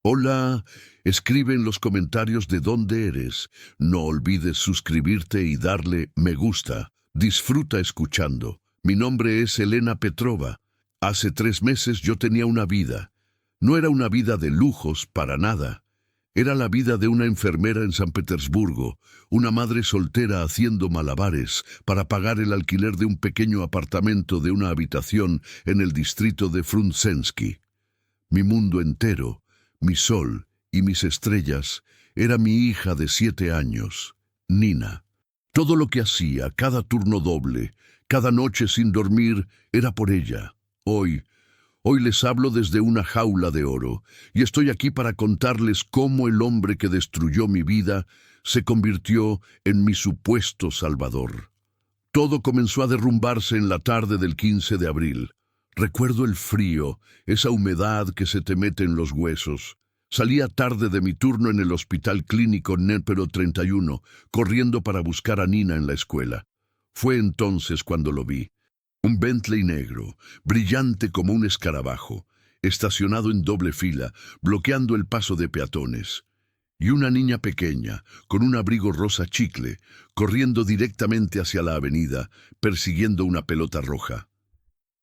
Hola, escribe en los comentarios de dónde eres. No olvides suscribirte y darle me gusta. Disfruta escuchando. Mi nombre es Elena Petrova. Hace 3 meses yo tenía una vida. No era una vida de lujos para nada. Era la vida de una enfermera en San Petersburgo, una madre soltera haciendo malabares para pagar el alquiler de un pequeño apartamento de una habitación en el distrito de Frunzensky. Mi mundo entero, mi sol y mis estrellas, era mi hija de 7 años, Nina. Todo lo que hacía, cada turno doble, cada noche sin dormir, era por ella. Hoy les hablo desde una jaula de oro, y estoy aquí para contarles cómo el hombre que destruyó mi vida se convirtió en mi supuesto salvador. Todo comenzó a derrumbarse en la tarde del 15 de abril. Recuerdo el frío, esa humedad que se te mete en los huesos. Salía tarde de mi turno en el hospital clínico Népero 31, corriendo para buscar a Nina en la escuela. Fue entonces cuando lo vi. Un Bentley negro, brillante como un escarabajo, estacionado en doble fila, bloqueando el paso de peatones. Y una niña pequeña, con un abrigo rosa chicle, corriendo directamente hacia la avenida, persiguiendo una pelota roja.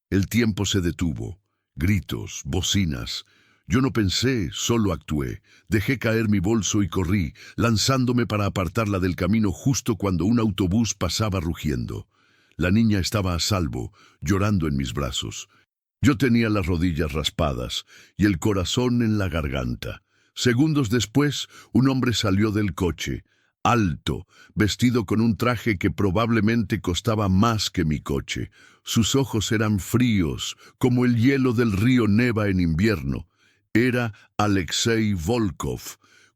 El tiempo se detuvo. Gritos, bocinas. Yo no pensé, solo actué. Dejé caer mi bolso y corrí, lanzándome para apartarla del camino justo cuando un autobús pasaba rugiendo. La niña estaba a salvo, llorando en mis brazos. Yo tenía las rodillas raspadas y el corazón en la garganta. Segundos después, un hombre salió del coche, alto, vestido con un traje que probablemente costaba más que mi coche. Sus ojos eran fríos, como el hielo del río Neva en invierno. Era Alexei Volkov.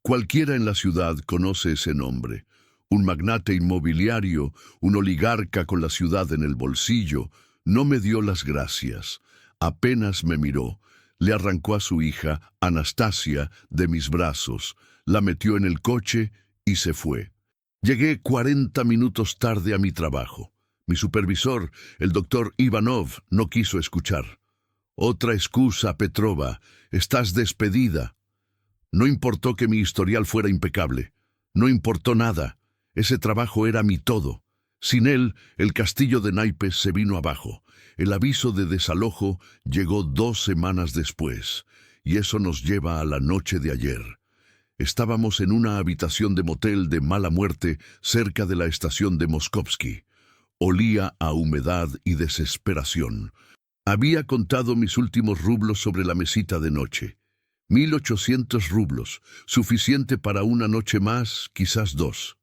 Cualquiera en la ciudad conoce ese nombre. Un magnate inmobiliario, un oligarca con la ciudad en el bolsillo, no me dio las gracias. Apenas me miró, le arrancó a su hija, Anastasia, de mis brazos, la metió en el coche y se fue. Llegué 40 minutos tarde a mi trabajo. Mi supervisor, el doctor Ivanov, no quiso escuchar. Otra excusa, Petrova. Estás despedida. No importó que mi historial fuera impecable. No importó nada. Ese trabajo era mi todo. Sin él, el castillo de naipes se vino abajo. El aviso de desalojo llegó 2 semanas después. Y eso nos lleva a la noche de ayer. Estábamos en una habitación de motel de mala muerte cerca de la estación de Moskovsky. Olía a humedad y desesperación. Había contado mis últimos rublos sobre la mesita de noche. 1800 rublos, suficiente para una noche más, quizás 2.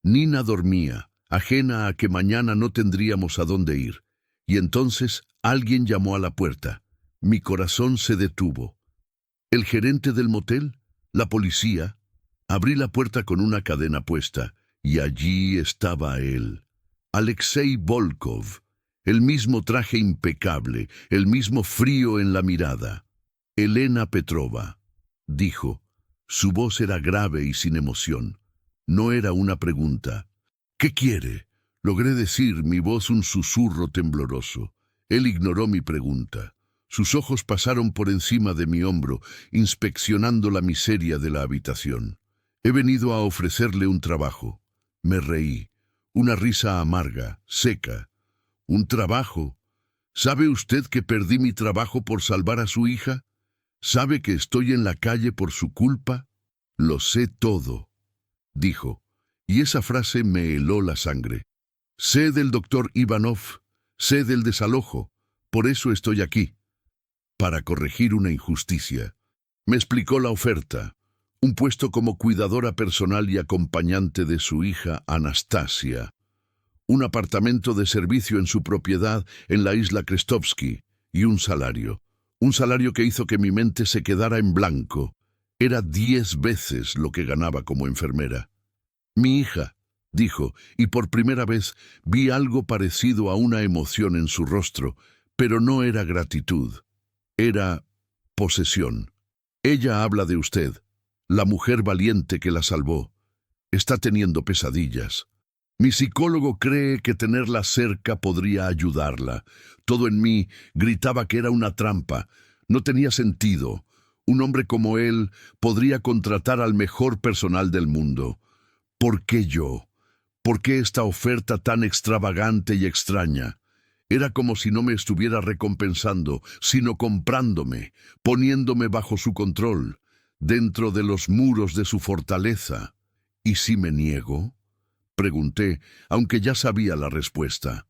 Nina dormía, ajena a que mañana no tendríamos a dónde ir. Y entonces alguien llamó a la puerta. Mi corazón se detuvo. ¿El gerente del motel? ¿La policía? Abrí la puerta con una cadena puesta, y allí estaba él. Alexei Volkov. El mismo traje impecable, el mismo frío en la mirada. Elena Petrova, dijo. Su voz era grave y sin emoción. No era una pregunta. ¿Qué quiere? Logré decir, mi voz un susurro tembloroso. Él ignoró mi pregunta. Sus ojos pasaron por encima de mi hombro, inspeccionando la miseria de la habitación. He venido a ofrecerle un trabajo. Me reí. Una risa amarga, seca. ¿Un trabajo? ¿Sabe usted que perdí mi trabajo por salvar a su hija? ¿Sabe que estoy en la calle por su culpa? Lo sé todo, dijo, y esa frase me heló la sangre. Sé del doctor Ivanov, sé del desalojo, por eso estoy aquí, para corregir una injusticia. Me explicó la oferta, un puesto como cuidadora personal y acompañante de su hija Anastasia, un apartamento de servicio en su propiedad en la isla Krestovsky y un salario que hizo que mi mente se quedara en blanco. Era 10 veces lo que ganaba como enfermera. Mi hija, dijo, y por primera vez vi algo parecido a una emoción en su rostro, pero no era gratitud, era posesión. Ella habla de usted, la mujer valiente que la salvó. Está teniendo pesadillas. Mi psicólogo cree que tenerla cerca podría ayudarla. Todo en mí gritaba que era una trampa. No tenía sentido. Un hombre como él podría contratar al mejor personal del mundo. ¿Por qué yo? ¿Por qué esta oferta tan extravagante y extraña? Era como si no me estuviera recompensando, sino comprándome, poniéndome bajo su control, dentro de los muros de su fortaleza. ¿Y si me niego?, pregunté, aunque ya sabía la respuesta.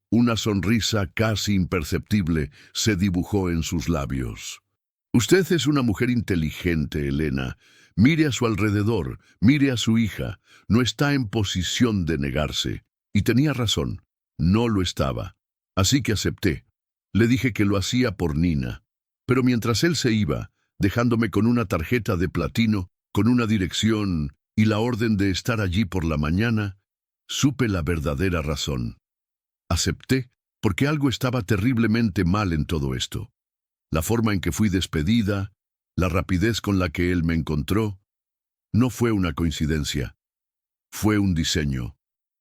Una sonrisa casi imperceptible se dibujó en sus labios. Usted es una mujer inteligente, Elena. Mire a su alrededor, mire a su hija. No está en posición de negarse. Y tenía razón, no lo estaba. Así que acepté. Le dije que lo hacía por Nina. Pero mientras él se iba, dejándome con una tarjeta de platino, con una dirección y la orden de estar allí por la mañana, supe la verdadera razón. Acepté porque algo estaba terriblemente mal en todo esto. La forma en que fui despedida, la rapidez con la que él me encontró, no fue una coincidencia. Fue un diseño.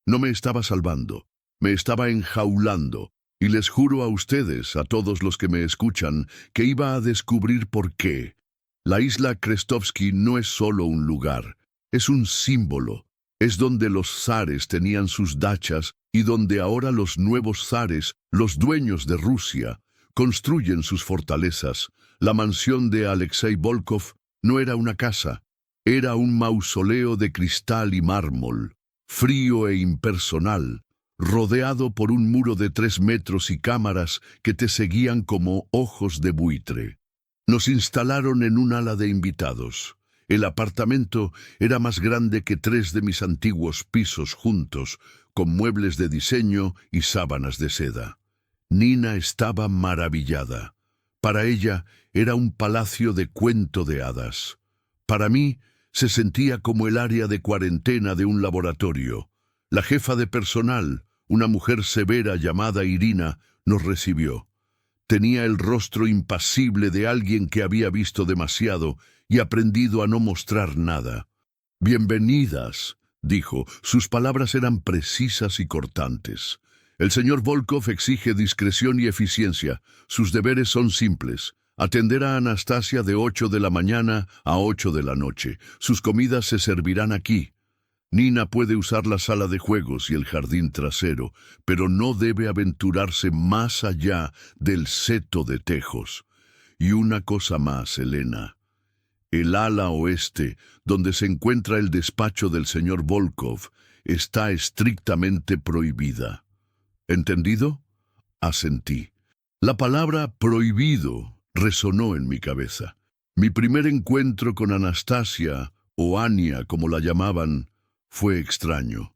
No me estaba salvando, me estaba enjaulando, y les juro a ustedes, a todos los que me escuchan, que iba a descubrir por qué. La isla Krestovsky no es solo un lugar, es un símbolo. Es donde los zares tenían sus dachas y donde ahora los nuevos zares, los dueños de Rusia, construyen sus fortalezas. La mansión de Alexei Volkov no era una casa, era un mausoleo de cristal y mármol, frío e impersonal, rodeado por un muro de 3 metros y cámaras que te seguían como ojos de buitre. Nos instalaron en un ala de invitados. El apartamento era más grande que 3 de mis antiguos pisos juntos, con muebles de diseño y sábanas de seda. Nina estaba maravillada. Para ella era un palacio de cuento de hadas. Para mí se sentía como el área de cuarentena de un laboratorio. La jefa de personal, una mujer severa llamada Irina, nos recibió. Tenía el rostro impasible de alguien que había visto demasiado y aprendido a no mostrar nada. «Bienvenidas», dijo. Sus palabras eran precisas y cortantes. «El señor Volkov exige discreción y eficiencia. Sus deberes son simples. Atender a Anastasia de 8 de la mañana a 8 de la noche. Sus comidas se servirán aquí. Nina puede usar la sala de juegos y el jardín trasero, pero no debe aventurarse más allá del seto de tejos. Y una cosa más, Elena. El ala oeste, donde se encuentra el despacho del señor Volkov, está estrictamente prohibida. ¿Entendido?». Asentí. La palabra prohibido resonó en mi cabeza. Mi primer encuentro con Anastasia, o Ania como la llamaban, fue extraño.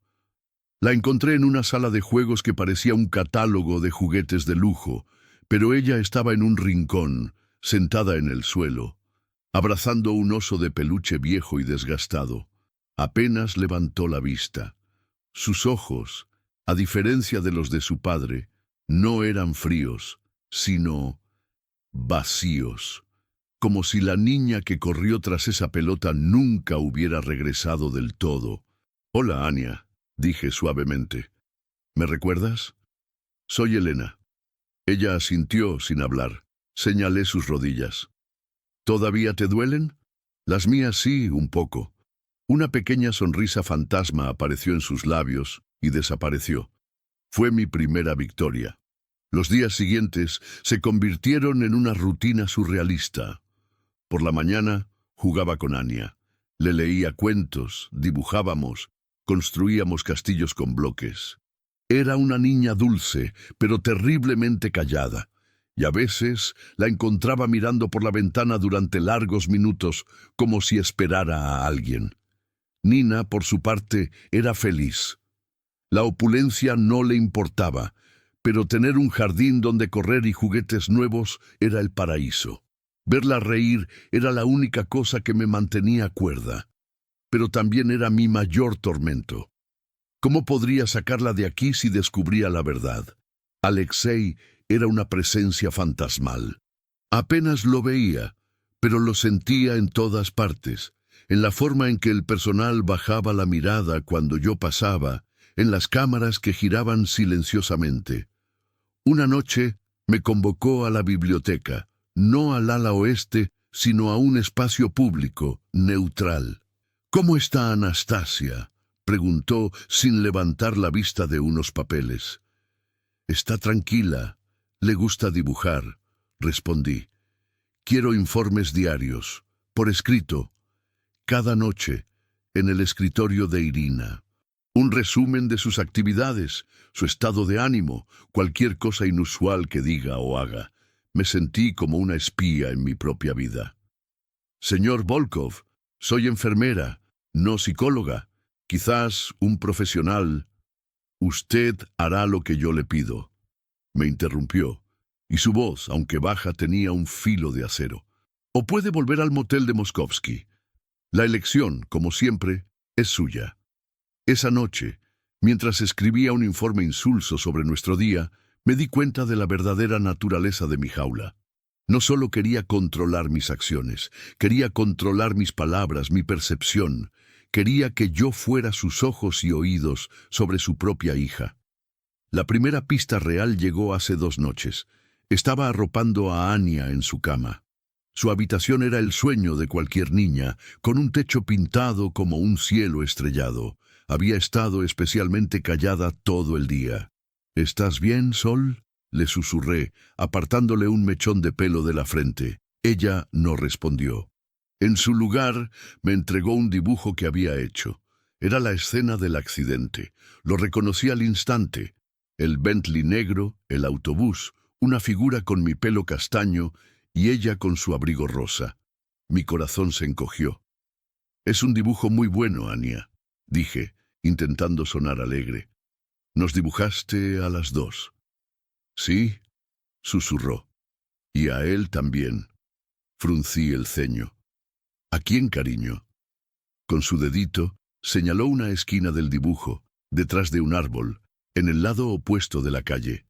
La encontré en una sala de juegos que parecía un catálogo de juguetes de lujo, pero ella estaba en un rincón, sentada en el suelo, abrazando un oso de peluche viejo y desgastado. Apenas levantó la vista. Sus ojos, a diferencia de los de su padre, no eran fríos, sino vacíos, como si la niña que corrió tras esa pelota nunca hubiera regresado del todo. «Hola, Ania», dije suavemente. «¿Me recuerdas?» «Soy Elena». Ella asintió sin hablar. Señalé sus rodillas. «¿Todavía te duelen?» «Las mías sí, un poco». Una pequeña sonrisa fantasma apareció en sus labios y desapareció. Fue mi primera victoria. Los días siguientes se convirtieron en una rutina surrealista. Por la mañana jugaba con Ania. Le leía cuentos, dibujábamos, construíamos castillos con bloques. Era una niña dulce, pero terriblemente callada, y a veces la encontraba mirando por la ventana durante largos minutos, como si esperara a alguien. Nina, por su parte, era feliz. La opulencia no le importaba, pero tener un jardín donde correr y juguetes nuevos era el paraíso. Verla reír era la única cosa que me mantenía cuerda. Pero también era mi mayor tormento. ¿Cómo podría sacarla de aquí si descubría la verdad? Alexei era una presencia fantasmal. Apenas lo veía, pero lo sentía en todas partes, en la forma en que el personal bajaba la mirada cuando yo pasaba, en las cámaras que giraban silenciosamente. Una noche me convocó a la biblioteca, no al ala oeste, sino a un espacio público, neutral. ¿Cómo está Anastasia?, preguntó sin levantar la vista de unos papeles. Está tranquila. Le gusta dibujar, respondí. Quiero informes diarios, por escrito, cada noche, en el escritorio de Irina. Un resumen de sus actividades, su estado de ánimo, cualquier cosa inusual que diga o haga. Me sentí como una espía en mi propia vida. Señor Volkov, soy enfermera, no psicóloga, quizás un profesional. Usted hará lo que yo le pido. Me interrumpió, y su voz, aunque baja, tenía un filo de acero. O puede volver al motel de Moskovsky. La elección, como siempre, es suya. Esa noche, mientras escribía un informe insulso sobre nuestro día, me di cuenta de la verdadera naturaleza de mi jaula. No solo quería controlar mis acciones, quería controlar mis palabras, mi percepción. Quería que yo fuera sus ojos y oídos sobre su propia hija. La primera pista real llegó hace 2 noches. Estaba arropando a Anya en su cama. Su habitación era el sueño de cualquier niña, con un techo pintado como un cielo estrellado. Había estado especialmente callada todo el día. ¿Estás bien, Sol?, le susurré, apartándole un mechón de pelo de la frente. Ella no respondió. En su lugar, me entregó un dibujo que había hecho. Era la escena del accidente. Lo reconocí al instante. El Bentley negro, el autobús, una figura con mi pelo castaño y ella con su abrigo rosa. Mi corazón se encogió. Es un dibujo muy bueno, Anya, dije, intentando sonar alegre. Nos dibujaste a las 2. Sí, susurró. Y a él también. Fruncí el ceño. ¿A quién, cariño? Con su dedito señaló una esquina del dibujo, detrás de un árbol, en el lado opuesto de la calle.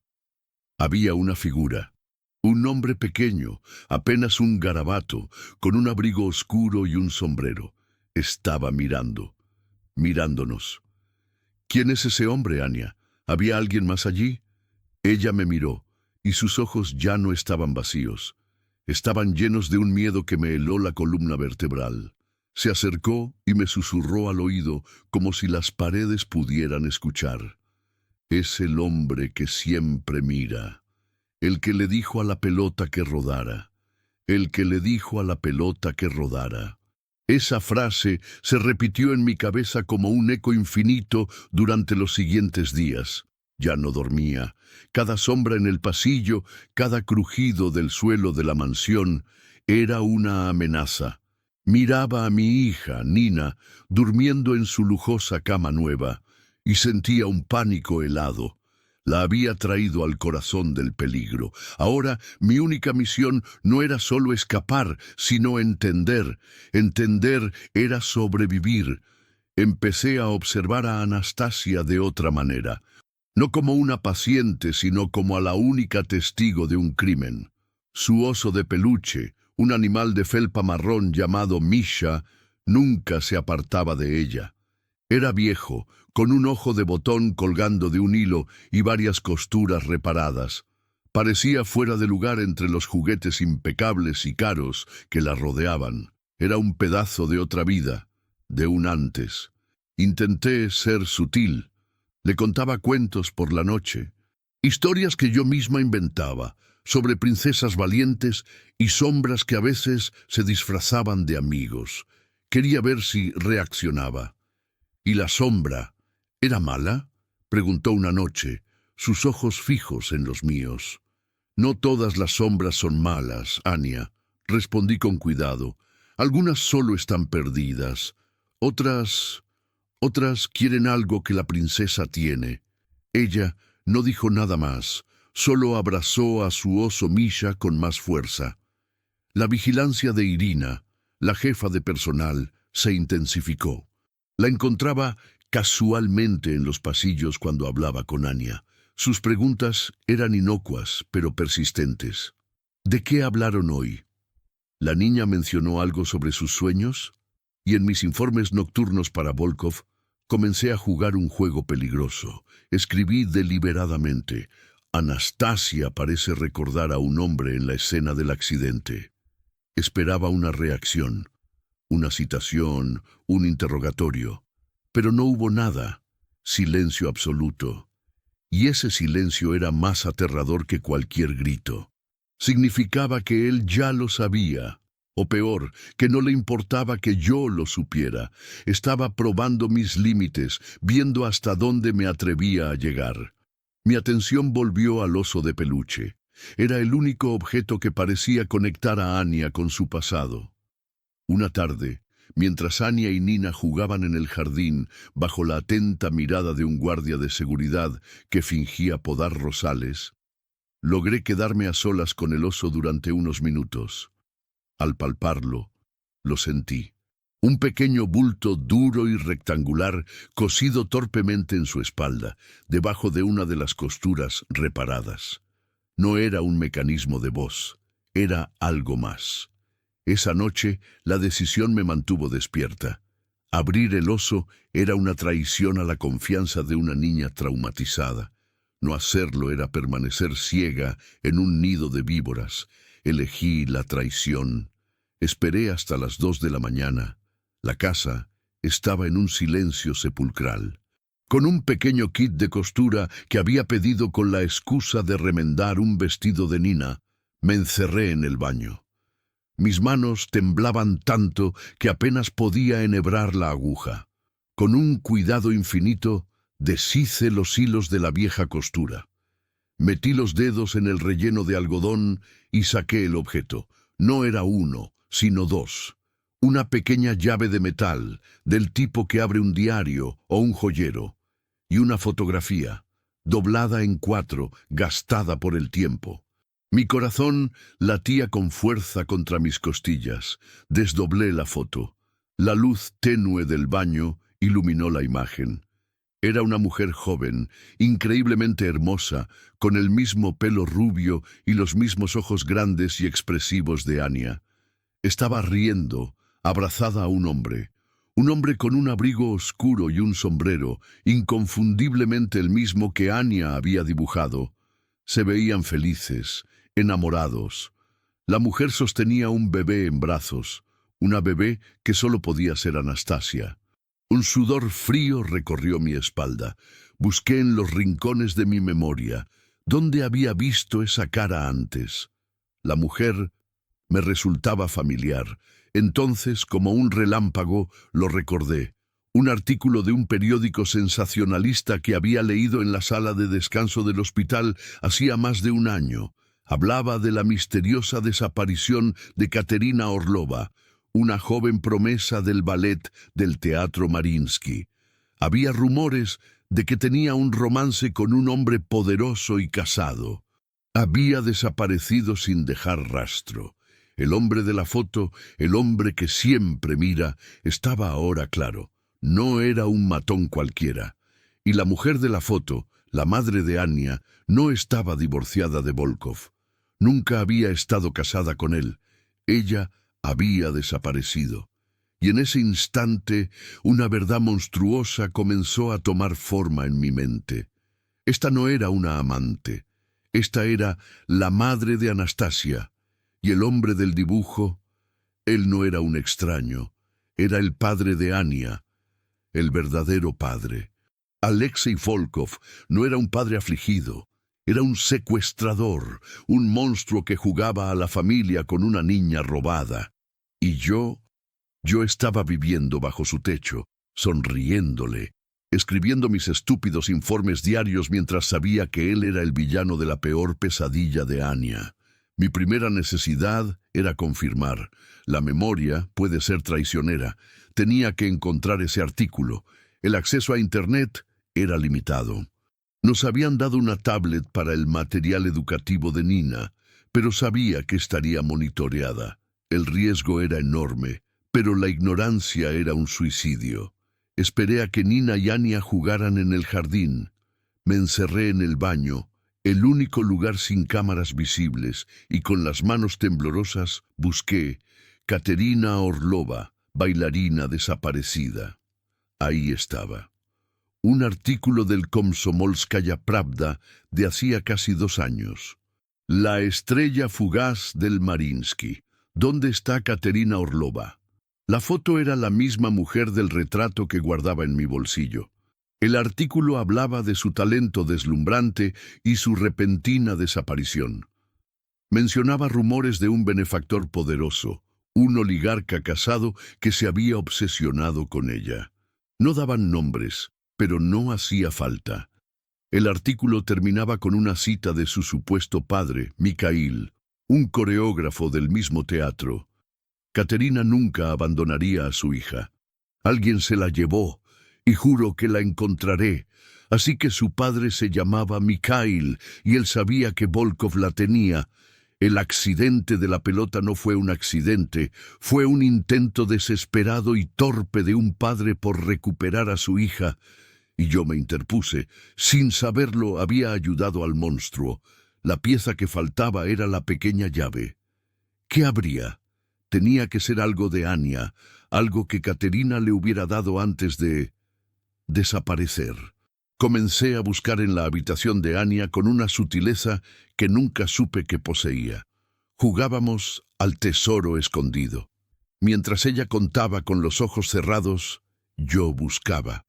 Había una figura, un hombre pequeño, apenas un garabato, con un abrigo oscuro y un sombrero. Estaba mirándonos. ¿Quién es ese hombre, Anya? ¿Había alguien más allí? Ella me miró, y sus ojos ya no estaban vacíos. Estaban llenos de un miedo que me heló la columna vertebral. Se acercó y me susurró al oído como si las paredes pudieran escuchar. Es el hombre que siempre mira, el que le dijo a la pelota que rodara, el que le dijo a la pelota que rodara. Esa frase se repitió en mi cabeza como un eco infinito durante los siguientes días. Ya no dormía. Cada sombra en el pasillo, cada crujido del suelo de la mansión, era una amenaza. Miraba a mi hija, Nina, durmiendo en su lujosa cama nueva, y sentía un pánico helado. La había traído al corazón del peligro. Ahora mi única misión no era solo escapar, sino entender. Entender era sobrevivir. Empecé a observar a Anastasia de otra manera. No como una paciente, sino como a la única testigo de un crimen. Su oso de peluche, un animal de felpa marrón llamado Misha, nunca se apartaba de ella. Era viejo, con un ojo de botón colgando de un hilo y varias costuras reparadas. Parecía fuera de lugar entre los juguetes impecables y caros que la rodeaban. Era un pedazo de otra vida, de un antes. Intenté ser sutil. Le contaba cuentos por la noche, historias que yo misma inventaba, sobre princesas valientes y sombras que a veces se disfrazaban de amigos. Quería ver si reaccionaba. ¿Y la sombra era mala?, preguntó una noche, sus ojos fijos en los míos. No todas las sombras son malas, Anya, respondí con cuidado. Algunas solo están perdidas. Otras quieren algo que la princesa tiene. Ella no dijo nada más, solo abrazó a su oso Misha con más fuerza. La vigilancia de Irina, la jefa de personal, se intensificó. La encontraba casualmente en los pasillos cuando hablaba con Anya. Sus preguntas eran inocuas, pero persistentes. ¿De qué hablaron hoy? ¿La niña mencionó algo sobre sus sueños? Y en mis informes nocturnos para Volkov, comencé a jugar un juego peligroso. Escribí deliberadamente: Anastasia parece recordar a un hombre en la escena del accidente. Esperaba una reacción, una citación, un interrogatorio, pero no hubo nada. Silencio absoluto. Y ese silencio era más aterrador que cualquier grito. Significaba que él ya lo sabía, o peor, que no le importaba que yo lo supiera. Estaba probando mis límites, viendo hasta dónde me atrevía a llegar. Mi atención volvió al oso de peluche. Era el único objeto que parecía conectar a Anya con su pasado. Una tarde, mientras Anya y Nina jugaban en el jardín bajo la atenta mirada de un guardia de seguridad que fingía podar rosales, logré quedarme a solas con el oso durante unos minutos. Al palparlo, lo sentí. Un pequeño bulto duro y rectangular cosido torpemente en su espalda, debajo de una de las costuras reparadas. No era un mecanismo de voz, era algo más. Esa noche, la decisión me mantuvo despierta. Abrir el oso era una traición a la confianza de una niña traumatizada. No hacerlo era permanecer ciega en un nido de víboras. Elegí la traición. Esperé hasta las 2 de la mañana. La casa estaba en un silencio sepulcral. Con un pequeño kit de costura que había pedido con la excusa de remendar un vestido de Nina, me encerré en el baño. Mis manos temblaban tanto que apenas podía enhebrar la aguja. Con un cuidado infinito, deshice los hilos de la vieja costura. Metí los dedos en el relleno de algodón y saqué el objeto. No era uno, sino dos. Una pequeña llave de metal, del tipo que abre un diario o un joyero. Y una fotografía, doblada en 4, gastada por el tiempo. Mi corazón latía con fuerza contra mis costillas. Desdoblé la foto. La luz tenue del baño iluminó la imagen. Era una mujer joven, increíblemente hermosa, con el mismo pelo rubio y los mismos ojos grandes y expresivos de Anya. Estaba riendo, abrazada a un hombre con un abrigo oscuro y un sombrero, inconfundiblemente el mismo que Anya había dibujado. Se veían felices, enamorados. La mujer sostenía un bebé en brazos, una bebé que solo podía ser Anastasia. Un sudor frío recorrió mi espalda. Busqué en los rincones de mi memoria. ¿Dónde había visto esa cara antes? La mujer me resultaba familiar. Entonces, como un relámpago, lo recordé. Un artículo de un periódico sensacionalista que había leído en la sala de descanso del hospital hacía más de un año. Hablaba de la misteriosa desaparición de Katerina Orlova, una joven promesa del ballet del Teatro Mariinsky. Había rumores de que tenía un romance con un hombre poderoso y casado. Había desaparecido sin dejar rastro. El hombre de la foto, el hombre que siempre mira, estaba ahora claro. No era un matón cualquiera. Y la mujer de la foto, la madre de Anya, no estaba divorciada de Volkov. Nunca había estado casada con él. Ella había desaparecido. Y en ese instante, una verdad monstruosa comenzó a tomar forma en mi mente. Esta no era una amante. Esta era la madre de Anastasia. Y el hombre del dibujo, él no era un extraño. Era el padre de Anya, el verdadero padre. Alexei Volkov no era un padre afligido. Era un secuestrador, un monstruo que jugaba a la familia con una niña robada. Y yo estaba viviendo bajo su techo, sonriéndole, escribiendo mis estúpidos informes diarios mientras sabía que él era el villano de la peor pesadilla de Anya. Mi primera necesidad era confirmar. La memoria puede ser traicionera. Tenía que encontrar ese artículo. El acceso a Internet era limitado. Nos habían dado una tablet para el material educativo de Nina, pero sabía que estaría monitoreada. El riesgo era enorme, pero la ignorancia era un suicidio. Esperé a que Nina y Anya jugaran en el jardín. Me encerré en el baño, el único lugar sin cámaras visibles, y con las manos temblorosas busqué Katerina Orlova, bailarina desaparecida. Ahí estaba. Un artículo del Komsomolskaya Pravda de hacía casi 2 años. La estrella fugaz del Mariinsky. ¿Dónde está Katerina Orlova? La foto era la misma mujer del retrato que guardaba en mi bolsillo. El artículo hablaba de su talento deslumbrante y su repentina desaparición. Mencionaba rumores de un benefactor poderoso, un oligarca casado que se había obsesionado con ella. No daban nombres, pero no hacía falta. El artículo terminaba con una cita de su supuesto padre, Mikhail, un coreógrafo del mismo teatro. Katerina nunca abandonaría a su hija. Alguien se la llevó, y juro que la encontraré. Así que su padre se llamaba Mikhail, y él sabía que Volkov la tenía. El accidente de la pelota no fue un accidente, fue un intento desesperado y torpe de un padre por recuperar a su hija. Y yo me interpuse. Sin saberlo, había ayudado al monstruo. La pieza que faltaba era la pequeña llave. ¿Qué habría? Tenía que ser algo de Anya, algo que Katerina le hubiera dado antes de desaparecer. Comencé a buscar en la habitación de Anya con una sutileza que nunca supe que poseía. Jugábamos al tesoro escondido. Mientras ella contaba con los ojos cerrados, yo buscaba.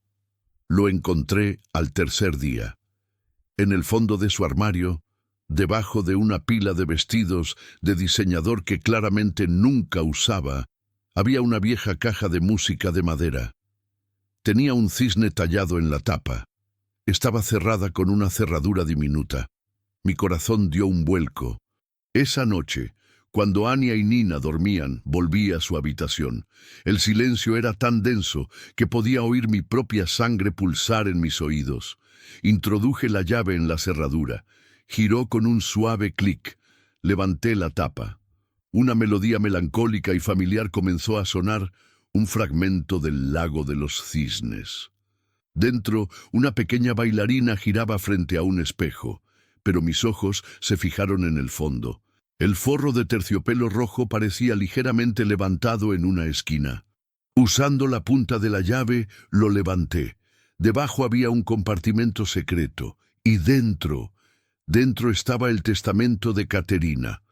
Lo encontré al tercer día. En el fondo de su armario, debajo de una pila de vestidos de diseñador que claramente nunca usaba, había una vieja caja de música de madera. Tenía un cisne tallado en la tapa. Estaba cerrada con una cerradura diminuta. Mi corazón dio un vuelco. Esa noche, cuando Anya y Nina dormían, volví a su habitación. El silencio era tan denso que podía oír mi propia sangre pulsar en mis oídos. Introduje la llave en la cerradura. Giró con un suave clic. Levanté la tapa. Una melodía melancólica y familiar comenzó a sonar, un fragmento del Lago de los Cisnes. Dentro, una pequeña bailarina giraba frente a un espejo, pero mis ojos se fijaron en el fondo. El forro de terciopelo rojo parecía ligeramente levantado en una esquina. Usando la punta de la llave, lo levanté. Debajo había un compartimento secreto, y dentro estaba el testamento de Katerina.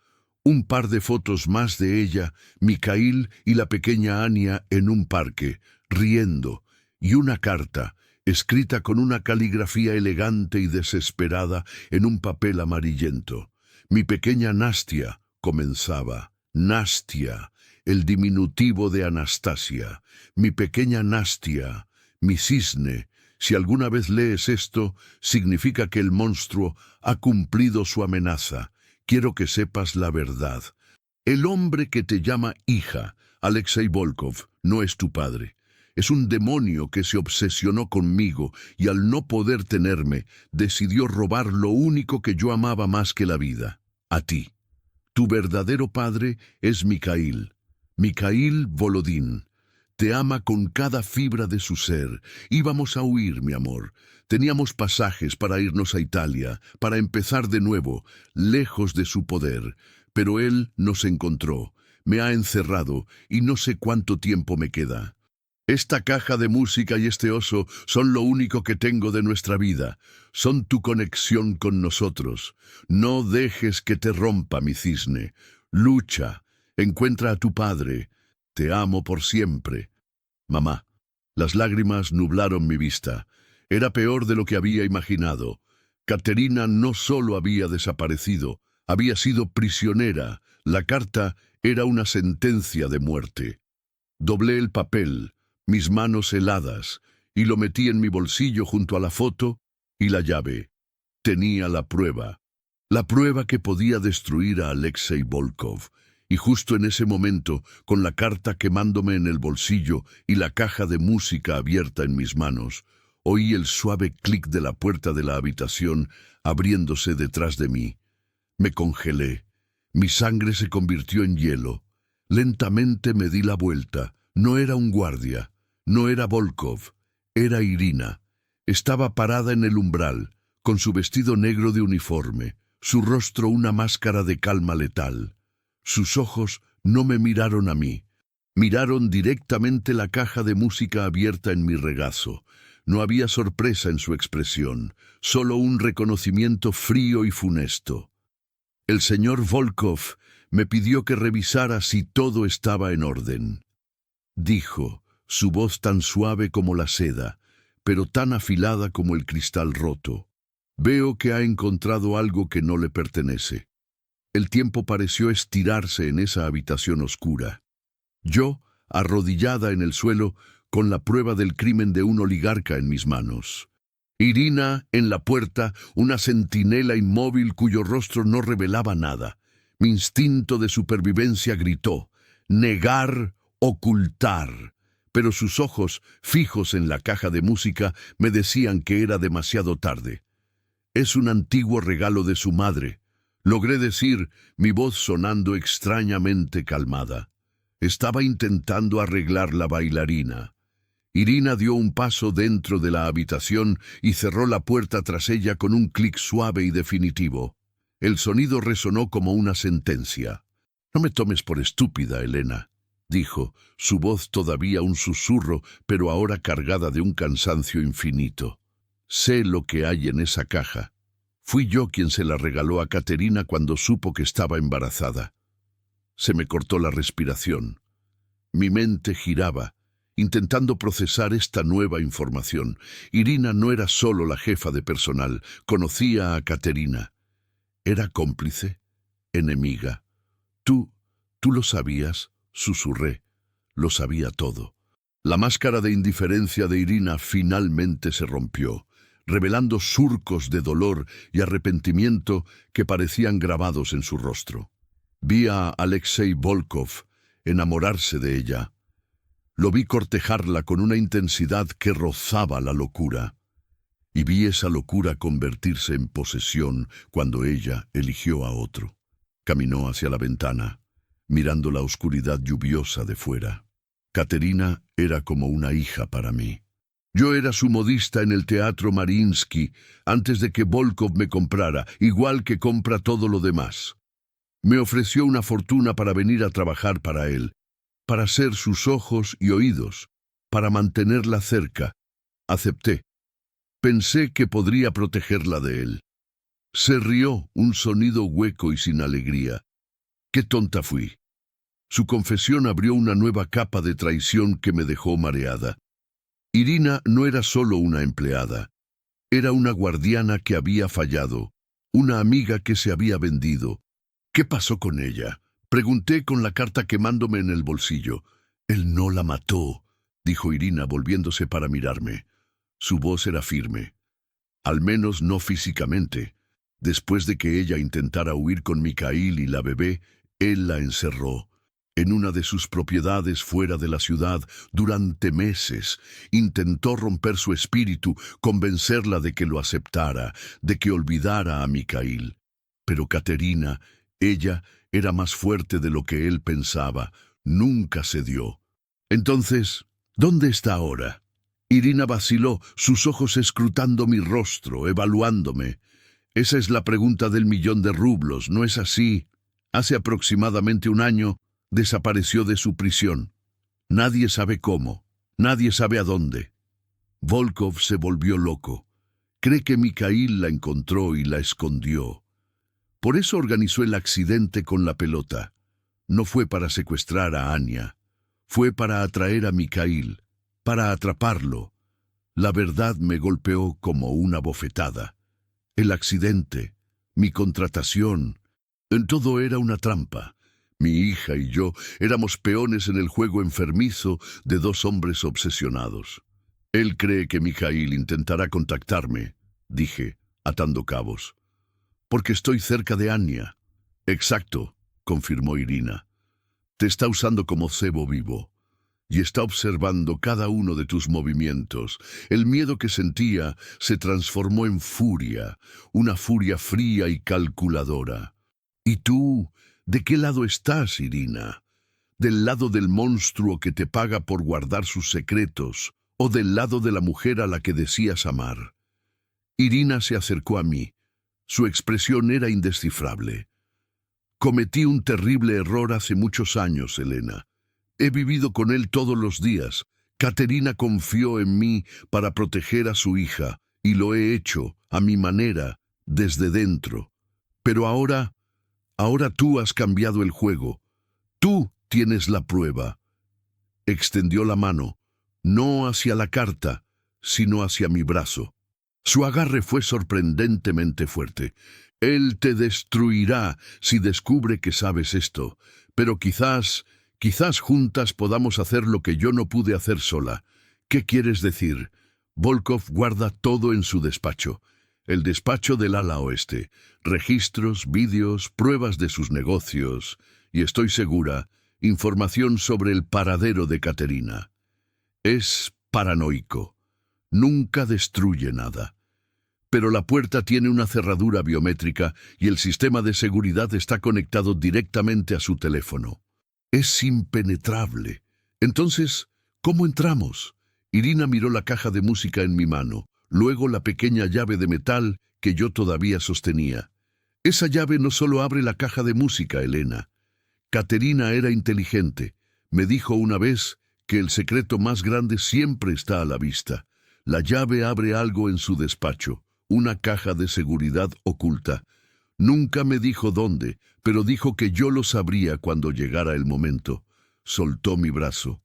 Un par de fotos más de ella, Mikhail y la pequeña Anya en un parque, riendo, y una carta, escrita con una caligrafía elegante y desesperada en un papel amarillento. Mi pequeña Nastia, comenzaba. Nastia, el diminutivo de Anastasia. Mi pequeña Nastia, mi cisne. Si alguna vez lees esto, significa que el monstruo ha cumplido su amenaza. Quiero que sepas la verdad. El hombre que te llama hija, Alexei Volkov, no es tu padre. Es un demonio que se obsesionó conmigo y al no poder tenerme, decidió robar lo único que yo amaba más que la vida, a ti. Tu verdadero padre es Mikhail Volodin. Te ama con cada fibra de su ser. Íbamos a huir, mi amor. Teníamos pasajes para irnos a Italia, para empezar de nuevo, lejos de su poder. Pero él nos encontró, me ha encerrado y no sé cuánto tiempo me queda. Esta caja de música y este oso son lo único que tengo de nuestra vida. Son tu conexión con nosotros. No dejes que te rompa mi cisne. Lucha. Encuentra a tu padre. Te amo por siempre. Mamá. Las lágrimas nublaron mi vista. Era peor de lo que había imaginado. Katerina no solo había desaparecido, había sido prisionera. La carta era una sentencia de muerte. Doblé el papel, mis manos heladas, y lo metí en mi bolsillo junto a la foto y la llave. Tenía la prueba que podía destruir a Alexei Volkov. Y justo en ese momento, con la carta quemándome en el bolsillo y la caja de música abierta en mis manos, oí el suave clic de la puerta de la habitación abriéndose detrás de mí. Me congelé. Mi sangre se convirtió en hielo. Lentamente me di la vuelta. No era un guardia. No era Volkov. Era Irina. Estaba parada en el umbral, con su vestido negro de uniforme, su rostro una máscara de calma letal. Sus ojos no me miraron a mí. Miraron directamente la caja de música abierta en mi regazo. No había sorpresa en su expresión, solo un reconocimiento frío y funesto. El señor Volkov me pidió que revisara si todo estaba en orden. Dijo, su voz tan suave como la seda, pero tan afilada como el cristal roto. Veo que ha encontrado algo que no le pertenece. El tiempo pareció estirarse en esa habitación oscura. Yo, arrodillada en el suelo, con la prueba del crimen de un oligarca en mis manos. Irina, en la puerta, una centinela inmóvil cuyo rostro no revelaba nada. Mi instinto de supervivencia gritó, negar, ocultar. Pero sus ojos, fijos en la caja de música, me decían que era demasiado tarde. Es un antiguo regalo de su madre, logré decir, mi voz sonando extrañamente calmada. Estaba intentando arreglar la bailarina. Irina dio un paso dentro de la habitación y cerró la puerta tras ella con un clic suave y definitivo. El sonido resonó como una sentencia. «No me tomes por estúpida, Elena», dijo, su voz todavía un susurro, pero ahora cargada de un cansancio infinito. «Sé lo que hay en esa caja. Fui yo quien se la regaló a Caterina cuando supo que estaba embarazada». Se me cortó la respiración. Mi mente giraba, intentando procesar esta nueva información. Irina no era solo la jefa de personal, conocía a Caterina. ¿Era cómplice? ¿Enemiga? Tú lo sabías, susurré. Lo sabía todo. La máscara de indiferencia de Irina finalmente se rompió, revelando surcos de dolor y arrepentimiento que parecían grabados en su rostro. Vi a Alexei Volkov enamorarse de ella. Lo vi cortejarla con una intensidad que rozaba la locura. Y vi esa locura convertirse en posesión cuando ella eligió a otro. Caminó hacia la ventana, mirando la oscuridad lluviosa de fuera. Caterina era como una hija para mí. Yo era su modista en el Teatro Mariinsky antes de que Volkov me comprara, igual que compra todo lo demás. Me ofreció una fortuna para venir a trabajar para él, para ser sus ojos y oídos, para mantenerla cerca. Acepté. Pensé que podría protegerla de él. Se rió, un sonido hueco y sin alegría. ¡Qué tonta fui! Su confesión abrió una nueva capa de traición que me dejó mareada. Irina no era solo una empleada. Era una guardiana que había fallado, una amiga que se había vendido. ¿Qué pasó con ella? Pregunté con la carta quemándome en el bolsillo. Él no la mató, dijo Irina volviéndose para mirarme. Su voz era firme. Al menos no físicamente. Después de que ella intentara huir con Mikhail y la bebé, él la encerró en una de sus propiedades fuera de la ciudad durante meses. Intentó romper su espíritu, convencerla de que lo aceptara, de que olvidara a Mikhail. Pero Caterina, ella, era más fuerte de lo que él pensaba. Nunca cedió. Entonces, ¿dónde está ahora? Irina vaciló, sus ojos escrutando mi rostro, evaluándome. Esa es la pregunta del $1.000.000, ¿no es así? Hace aproximadamente un año, desapareció de su prisión. Nadie sabe cómo, nadie sabe a dónde. Volkov se volvió loco. Cree que Mikhail la encontró y la escondió. Por eso organizó el accidente con la pelota. No fue para secuestrar a Anya. Fue para atraer a Mikhail, para atraparlo. La verdad me golpeó como una bofetada. El accidente, mi contratación, en todo era una trampa. Mi hija y yo éramos peones en el juego enfermizo de dos hombres obsesionados. Él cree que Mikhail intentará contactarme, dije, atando cabos. Porque estoy cerca de Anya. Exacto, confirmó Irina. Te está usando como cebo vivo. Y está observando cada uno de tus movimientos. El miedo que sentía se transformó en furia, una furia fría y calculadora. ¿Y tú? ¿De qué lado estás, Irina? ¿Del lado del monstruo que te paga por guardar sus secretos o del lado de la mujer a la que decías amar? Irina se acercó a mí. Su expresión era indescifrable. Cometí un terrible error hace muchos años, Elena. He vivido con él todos los días. Caterina confió en mí para proteger a su hija, y lo he hecho, a mi manera, desde dentro. Pero ahora Ahora tú has cambiado el juego. Tú tienes la prueba. Extendió la mano, no hacia la carta, sino hacia mi brazo. Su agarre fue sorprendentemente fuerte. Él te destruirá si descubre que sabes esto, pero quizás juntas podamos hacer lo que yo no pude hacer sola. ¿Qué quieres decir? Volkov guarda todo en su despacho. El despacho del ala oeste. Registros, vídeos, pruebas de sus negocios. Y estoy segura, información sobre el paradero de Caterina. Es paranoico. Nunca destruye nada. Pero la puerta tiene una cerradura biométrica y el sistema de seguridad está conectado directamente a su teléfono. Es impenetrable. Entonces, ¿cómo entramos? Irina miró la caja de música en mi mano, luego la pequeña llave de metal que yo todavía sostenía. Esa llave no solo abre la caja de música, Elena. Caterina era inteligente. Me dijo una vez que el secreto más grande siempre está a la vista. La llave abre algo en su despacho, una caja de seguridad oculta. Nunca me dijo dónde, pero dijo que yo lo sabría cuando llegara el momento. Soltó mi brazo.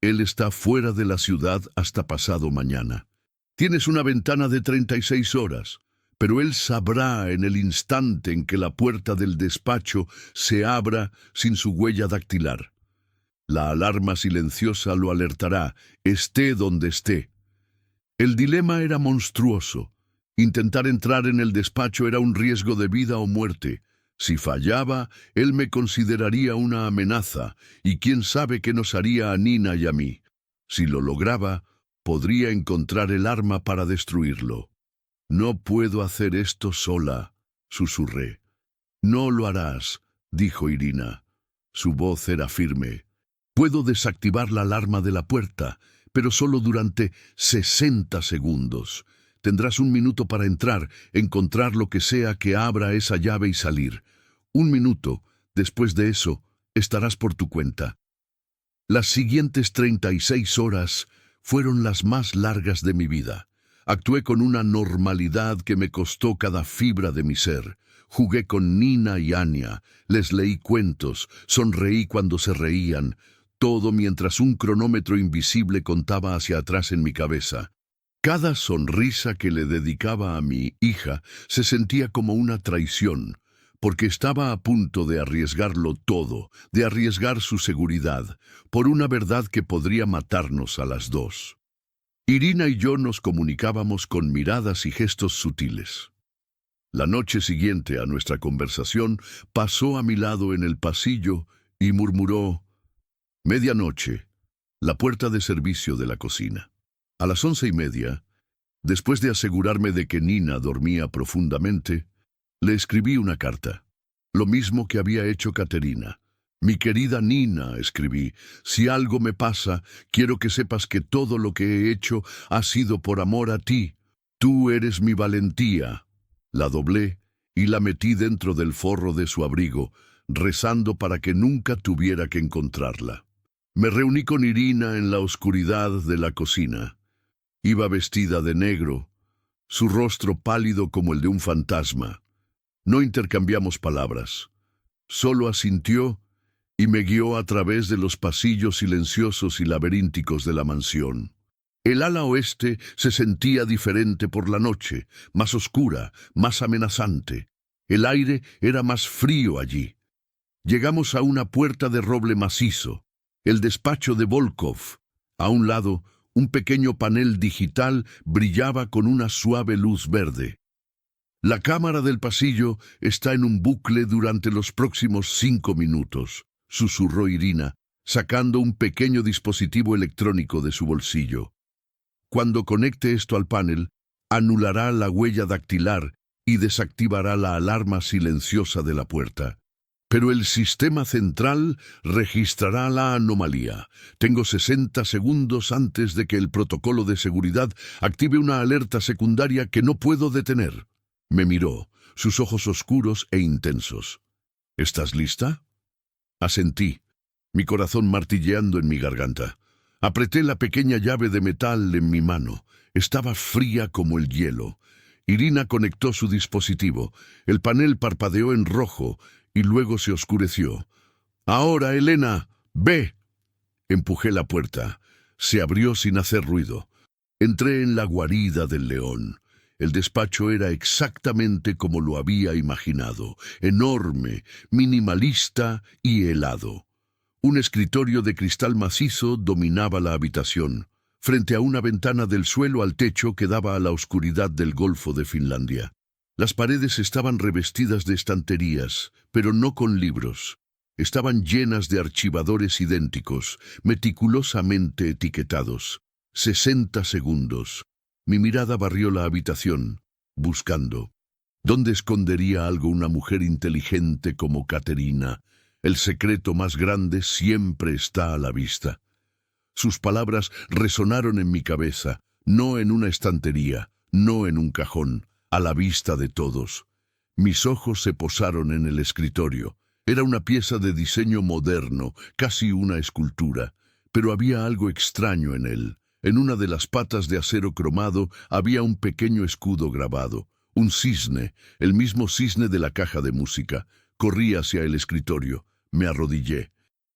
Él está fuera de la ciudad hasta pasado mañana. Tienes una ventana de 36 horas, pero él sabrá en el instante en que la puerta del despacho se abra sin su huella dactilar. La alarma silenciosa lo alertará, esté donde esté. El dilema era monstruoso. Intentar entrar en el despacho era un riesgo de vida o muerte. Si fallaba, él me consideraría una amenaza, y quién sabe qué nos haría a Nina y a mí. Si lo lograba, podría encontrar el arma para destruirlo. No puedo hacer esto sola, susurré. No lo harás, dijo Irina. Su voz era firme. Puedo desactivar la alarma de la puerta, pero solo durante 60 segundos. Tendrás un minuto para entrar, encontrar lo que sea que abra esa llave y salir. Un minuto. Después de eso, estarás por tu cuenta. Las siguientes 36 horas fueron las más largas de mi vida. Actué con una normalidad que me costó cada fibra de mi ser. Jugué con Nina y Anya, les leí cuentos, sonreí cuando se reían, todo mientras un cronómetro invisible contaba hacia atrás en mi cabeza. Cada sonrisa que le dedicaba a mi hija se sentía como una traición, porque estaba a punto de arriesgarlo todo, de arriesgar su seguridad, por una verdad que podría matarnos a las dos. Irina y yo nos comunicábamos con miradas y gestos sutiles. La noche siguiente a nuestra conversación pasó a mi lado en el pasillo y murmuró: «Medianoche, la puerta de servicio de la cocina». A las 11:30, después de asegurarme de que Nina dormía profundamente, le escribí una carta. Lo mismo que había hecho Caterina. «Mi querida Nina», escribí, «si algo me pasa, quiero que sepas que todo lo que he hecho ha sido por amor a ti. Tú eres mi valentía». La doblé y la metí dentro del forro de su abrigo, rezando para que nunca tuviera que encontrarla. Me reuní con Irina en la oscuridad de la cocina. Iba vestida de negro, su rostro pálido como el de un fantasma. No intercambiamos palabras. Solo asintió y me guió a través de los pasillos silenciosos y laberínticos de la mansión. El ala oeste se sentía diferente por la noche, más oscura, más amenazante. El aire era más frío allí. Llegamos a una puerta de roble macizo, el despacho de Volkov. A un lado, un pequeño panel digital brillaba con una suave luz verde. «La cámara del pasillo está en un bucle durante los próximos 5 minutos», susurró Irina, sacando un pequeño dispositivo electrónico de su bolsillo. «Cuando conecte esto al panel, anulará la huella dactilar y desactivará la alarma silenciosa de la puerta. Pero el sistema central registrará la anomalía. Tengo 60 segundos antes de que el protocolo de seguridad active una alerta secundaria que no puedo detener». Me miró, sus ojos oscuros e intensos. «¿Estás lista?» Asentí, mi corazón martilleando en mi garganta. Apreté la pequeña llave de metal en mi mano. Estaba fría como el hielo. Irina conectó su dispositivo. El panel parpadeó en rojo y luego se oscureció. «Ahora, Elena, ve». Empujé la puerta. Se abrió sin hacer ruido. Entré en la guarida del león. El despacho era exactamente como lo había imaginado, enorme, minimalista y helado. Un escritorio de cristal macizo dominaba la habitación, frente a una ventana del suelo al techo que daba a la oscuridad del Golfo de Finlandia. Las paredes estaban revestidas de estanterías, pero no con libros. Estaban llenas de archivadores idénticos, meticulosamente etiquetados. 60 segundos. Mi mirada barrió la habitación, buscando. ¿Dónde escondería algo una mujer inteligente como Caterina? El secreto más grande siempre está a la vista. Sus palabras resonaron en mi cabeza, no en una estantería, no en un cajón, a la vista de todos. Mis ojos se posaron en el escritorio. Era una pieza de diseño moderno, casi una escultura, pero había algo extraño en él. En una de las patas de acero cromado había un pequeño escudo grabado, un cisne, el mismo cisne de la caja de música. Corrí hacia el escritorio, me arrodillé.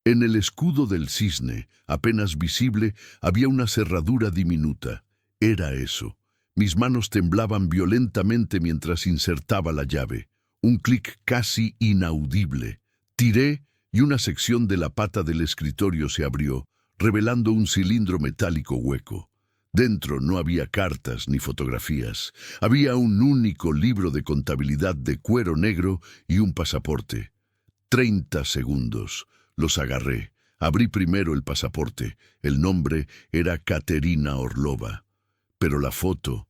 En el escudo del cisne, apenas visible, había una cerradura diminuta. Era eso. Mis manos temblaban violentamente mientras insertaba la llave. Un clic casi inaudible. Tiré y una sección de la pata del escritorio se abrió, revelando un cilindro metálico hueco. Dentro no había cartas ni fotografías. Había un único libro de contabilidad de cuero negro y un pasaporte. 30 segundos. Los agarré. Abrí primero el pasaporte. El nombre era Caterina Orlova. Pero la foto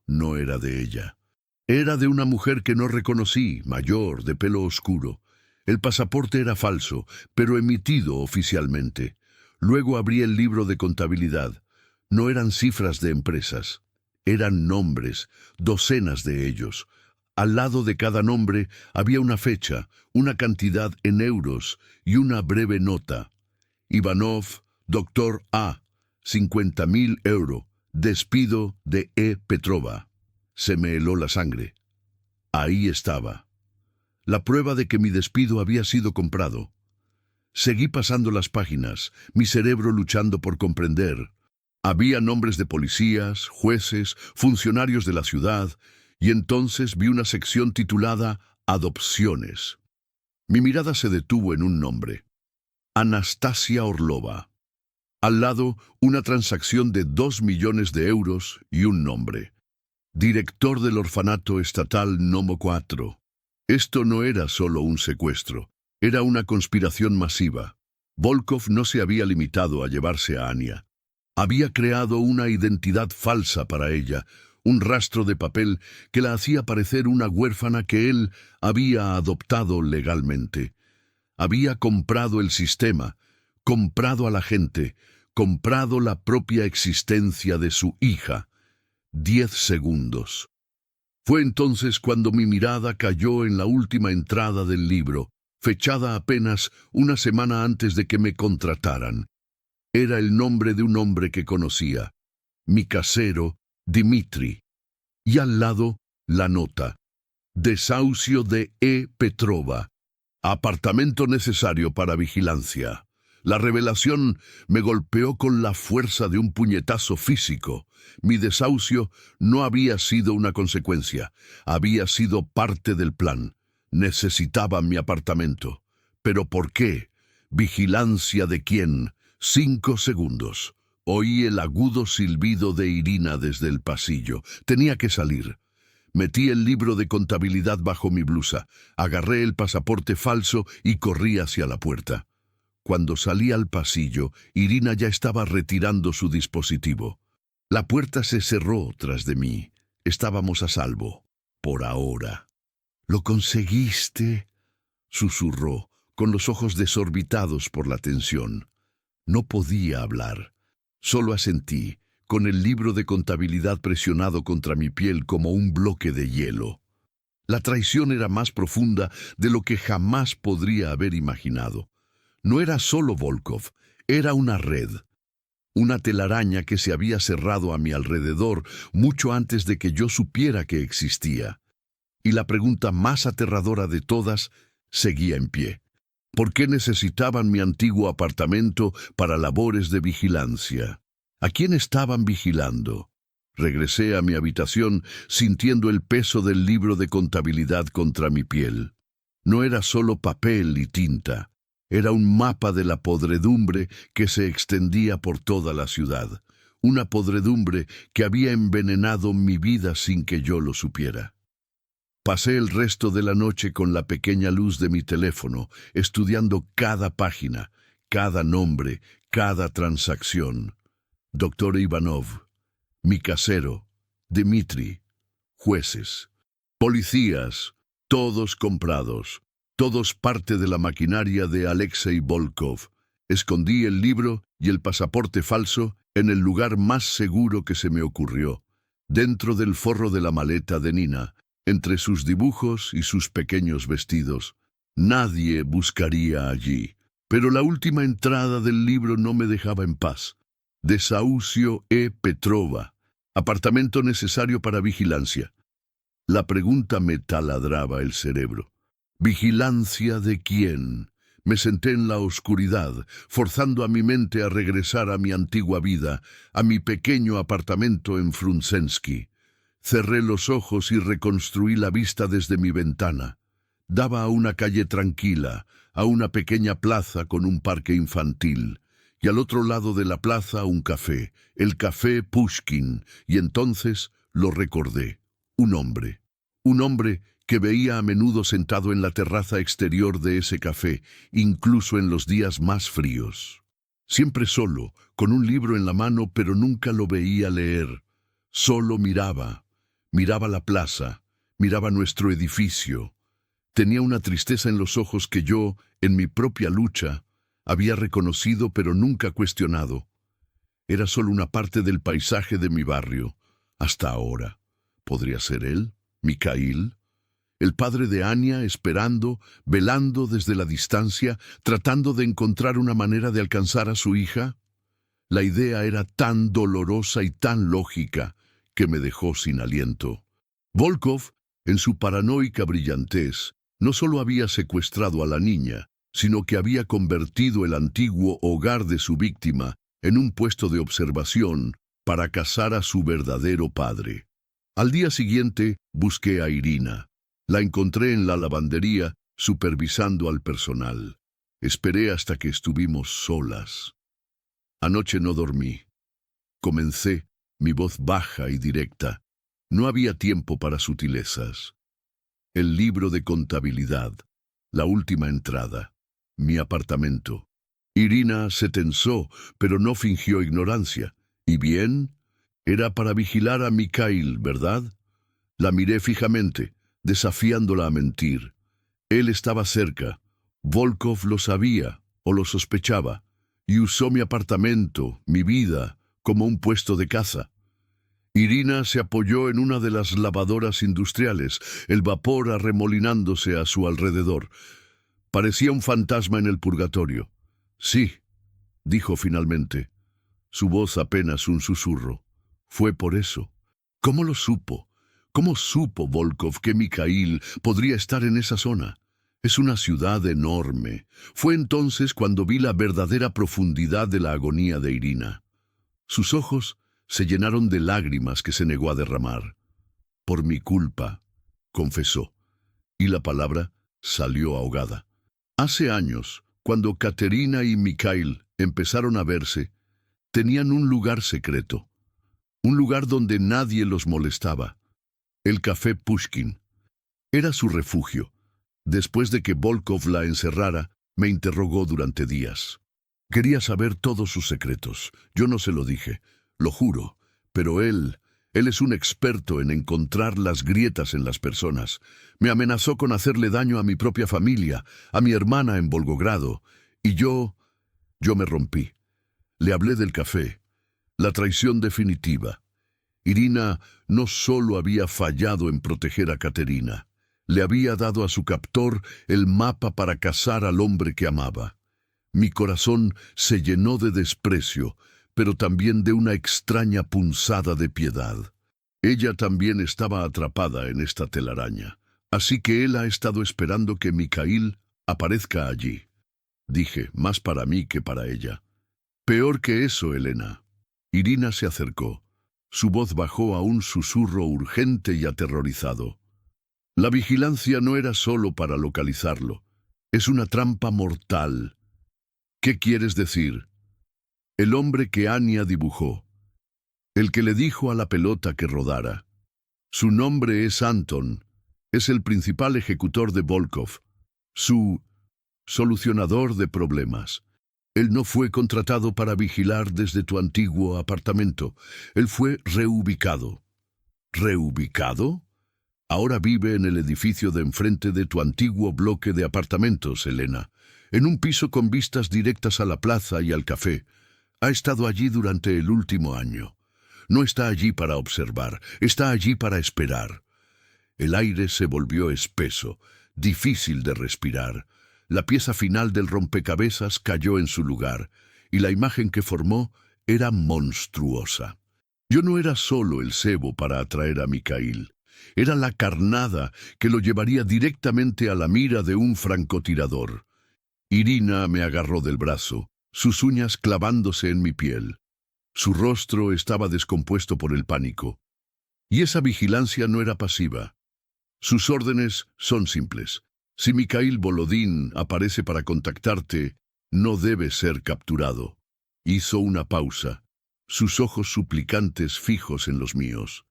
no era de ella. Era de una mujer que no reconocí, mayor, de pelo oscuro. El pasaporte era falso, pero emitido oficialmente. Luego abrí el libro de contabilidad. No eran cifras de empresas. Eran nombres, docenas de ellos. Al lado de cada nombre había una fecha, una cantidad en euros y una breve nota. Ivanov, Dr. A, 50.000 euros. Despido de E. Petrova. Se me heló la sangre. Ahí estaba. La prueba de que mi despido había sido comprado. Seguí pasando las páginas, mi cerebro luchando por comprender. Había nombres de policías, jueces, funcionarios de la ciudad, y entonces vi una sección titulada Adopciones. Mi mirada se detuvo en un nombre. Anastasia Orlova. Al lado, una transacción de 2 millones de euros y un nombre. Director del orfanato estatal Nomo 4. Esto no era solo un secuestro, era una conspiración masiva. Volkov no se había limitado a llevarse a Ania. Había creado una identidad falsa para ella, un rastro de papel que la hacía parecer una huérfana que él había adoptado legalmente. Había comprado el sistema, comprado a la gente, comprado la propia existencia de su hija. 10 segundos. Fue entonces cuando mi mirada cayó en la última entrada del libro, fechada apenas una semana antes de que me contrataran. Era el nombre de un hombre que conocía, mi casero, Dmitri. Y al lado, la nota. Desahucio de E. Petrova. Apartamento necesario para vigilancia. La revelación me golpeó con la fuerza de un puñetazo físico. Mi desahucio no había sido una consecuencia, había sido parte del plan. Necesitaba mi apartamento. ¿Pero por qué? ¿Vigilancia de quién? 5 segundos. Oí el agudo silbido de Irina desde el pasillo. Tenía que salir. Metí el libro de contabilidad bajo mi blusa, agarré el pasaporte falso y corrí hacia la puerta. Cuando salí al pasillo, Irina ya estaba retirando su dispositivo. La puerta se cerró tras de mí. Estábamos a salvo. Por ahora. «¿Lo conseguiste?», susurró, con los ojos desorbitados por la tensión. No podía hablar. Solo asentí, con el libro de contabilidad presionado contra mi piel como un bloque de hielo. La traición era más profunda de lo que jamás podría haber imaginado. No era solo Volkov, era una red. Una telaraña que se había cerrado a mi alrededor mucho antes de que yo supiera que existía. Y la pregunta más aterradora de todas, Seguía en pie. ¿Por qué necesitaban mi antiguo apartamento para labores de vigilancia? ¿A quién estaban vigilando? Regresé a mi habitación sintiendo el peso del libro de contabilidad contra mi piel. No era solo papel y tinta, era un mapa de la podredumbre que se extendía por toda la ciudad. Una podredumbre que había envenenado mi vida sin que yo lo supiera. Pasé el resto de la noche con la pequeña luz de mi teléfono, estudiando cada página, cada nombre, cada transacción. Doctor Ivanov, mi casero, Dmitri, jueces, policías, todos comprados, todos parte de la maquinaria de Alexei Volkov. Escondí el libro y el pasaporte falso en el lugar más seguro que se me ocurrió, dentro del forro de la maleta de Nina, entre sus dibujos y sus pequeños vestidos. Nadie buscaría allí, pero la última entrada del libro no me dejaba en paz. Desahucio E. Petrova, apartamento necesario para vigilancia. La pregunta me taladraba el cerebro. ¿Vigilancia de quién? Me senté en la oscuridad, forzando a mi mente a regresar a mi antigua vida, a mi pequeño apartamento en Frunzensky. Cerré los ojos y reconstruí la vista desde mi ventana. Daba a una calle tranquila, a una pequeña plaza con un parque infantil, y al otro lado de la plaza un café, el Café Pushkin, y entonces lo recordé. Un hombre que veía a menudo sentado en la terraza exterior de ese café, incluso en los días más fríos. Siempre solo, con un libro en la mano, pero nunca lo veía leer. Solo miraba la plaza, miraba nuestro edificio. Tenía una tristeza en los ojos que yo, en mi propia lucha, había reconocido pero nunca cuestionado. Era solo una parte del paisaje de mi barrio, hasta ahora. ¿Podría ser él, Mikhail? El padre de Anya, esperando, velando desde la distancia, tratando de encontrar una manera de alcanzar a su hija. La idea era tan dolorosa y tan lógica que me dejó sin aliento. Volkov, en su paranoica brillantez, no solo había secuestrado a la niña, sino que había convertido el antiguo hogar de su víctima en un puesto de observación para cazar a su verdadero padre. Al día siguiente busqué a Irina. La encontré en la lavandería, supervisando al personal. Esperé hasta que estuvimos solas. Anoche no dormí. Comencé, mi voz baja y directa. No había tiempo para sutilezas. El libro de contabilidad, la última entrada, mi apartamento. Irina se tensó, pero no fingió ignorancia. ¿Y bien? Era para vigilar a Mikhail, ¿verdad? La miré fijamente, desafiándola a mentir. Él estaba cerca. Volkov lo sabía, o lo sospechaba, y usó mi apartamento, mi vida, como un puesto de caza. Irina se apoyó en una de las lavadoras industriales, el vapor arremolinándose a su alrededor. Parecía un fantasma en el purgatorio. Sí, dijo finalmente, su voz apenas un susurro. Fue por eso. ¿Cómo lo supo? ¿Cómo supo Volkov que Mikhail podría estar en esa zona? Es una ciudad enorme. Fue entonces cuando vi la verdadera profundidad de la agonía de Irina. Sus ojos se llenaron de lágrimas que se negó a derramar. Por mi culpa, confesó, y la palabra salió ahogada. Hace años, cuando Katerina y Mikhail empezaron a verse, tenían un lugar secreto, un lugar donde nadie los molestaba. El Café Pushkin. Era su refugio. Después de que Volkov la encerrara, me interrogó durante días. Quería saber todos sus secretos. Yo no se lo dije, lo juro, pero él es un experto en encontrar las grietas en las personas. Me amenazó con hacerle daño a mi propia familia, a mi hermana en Volgogrado, y yo me rompí. Le hablé del café, la traición definitiva. Irina no solo había fallado en proteger a Katerina, le había dado a su captor el mapa para cazar al hombre que amaba. Mi corazón se llenó de desprecio, pero también de una extraña punzada de piedad. Ella también estaba atrapada en esta telaraña, así que él ha estado esperando que Mikhail aparezca allí. Dije, más para mí que para ella. Peor que eso, Elena. Irina se acercó. Su voz bajó a un susurro urgente y aterrorizado. La vigilancia no era solo para localizarlo. Es una trampa mortal. ¿Qué quieres decir? El hombre que Anya dibujó. El que le dijo a la pelota que rodara. Su nombre es Anton. Es el principal ejecutor de Volkov. Su solucionador de problemas. Él no fue contratado para vigilar desde tu antiguo apartamento. Él fue reubicado. ¿Reubicado? Ahora vive en el edificio de enfrente de tu antiguo bloque de apartamentos, Elena, en un piso con vistas directas a la plaza y al café. Ha estado allí durante el último año. No está allí para observar, está allí para esperar. El aire se volvió espeso, difícil de respirar. La pieza final del rompecabezas cayó en su lugar, y la imagen que formó era monstruosa. Yo no era solo el cebo para atraer a Mikhail. Era la carnada que lo llevaría directamente a la mira de un francotirador. Irina me agarró del brazo, sus uñas clavándose en mi piel. Su rostro estaba descompuesto por el pánico. Y esa vigilancia no era pasiva. Sus órdenes son simples. Si Mikhail Volodín aparece para contactarte, no debe ser capturado. Hizo una pausa, sus ojos suplicantes fijos en los míos.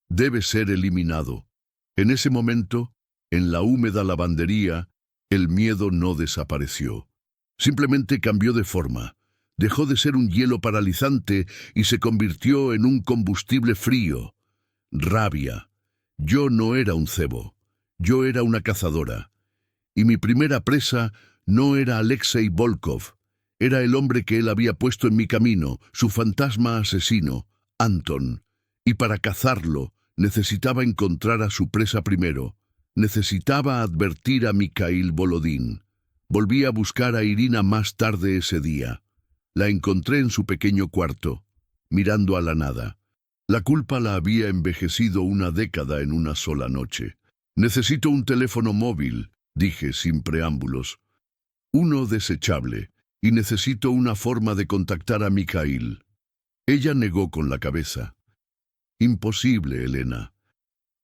Debe ser eliminado. En ese momento, en la húmeda lavandería, el miedo no desapareció. Simplemente cambió de forma. Dejó de ser un hielo paralizante y se convirtió en un combustible frío. Rabia. Yo no era un cebo. Yo era una cazadora. Y mi primera presa no era Alexei Volkov. Era el hombre que él había puesto en mi camino, su fantasma asesino, Anton. Y para cazarlo, necesitaba encontrar a su presa primero. Necesitaba advertir a Mikhail Volodín. Volví a buscar a Irina más tarde ese día. La encontré en su pequeño cuarto, mirando a la nada. La culpa la había envejecido una década en una sola noche. Necesito un teléfono móvil, dije sin preámbulos. Uno desechable, y necesito una forma de contactar a Mikhail. Ella negó con la cabeza. Imposible, Elena.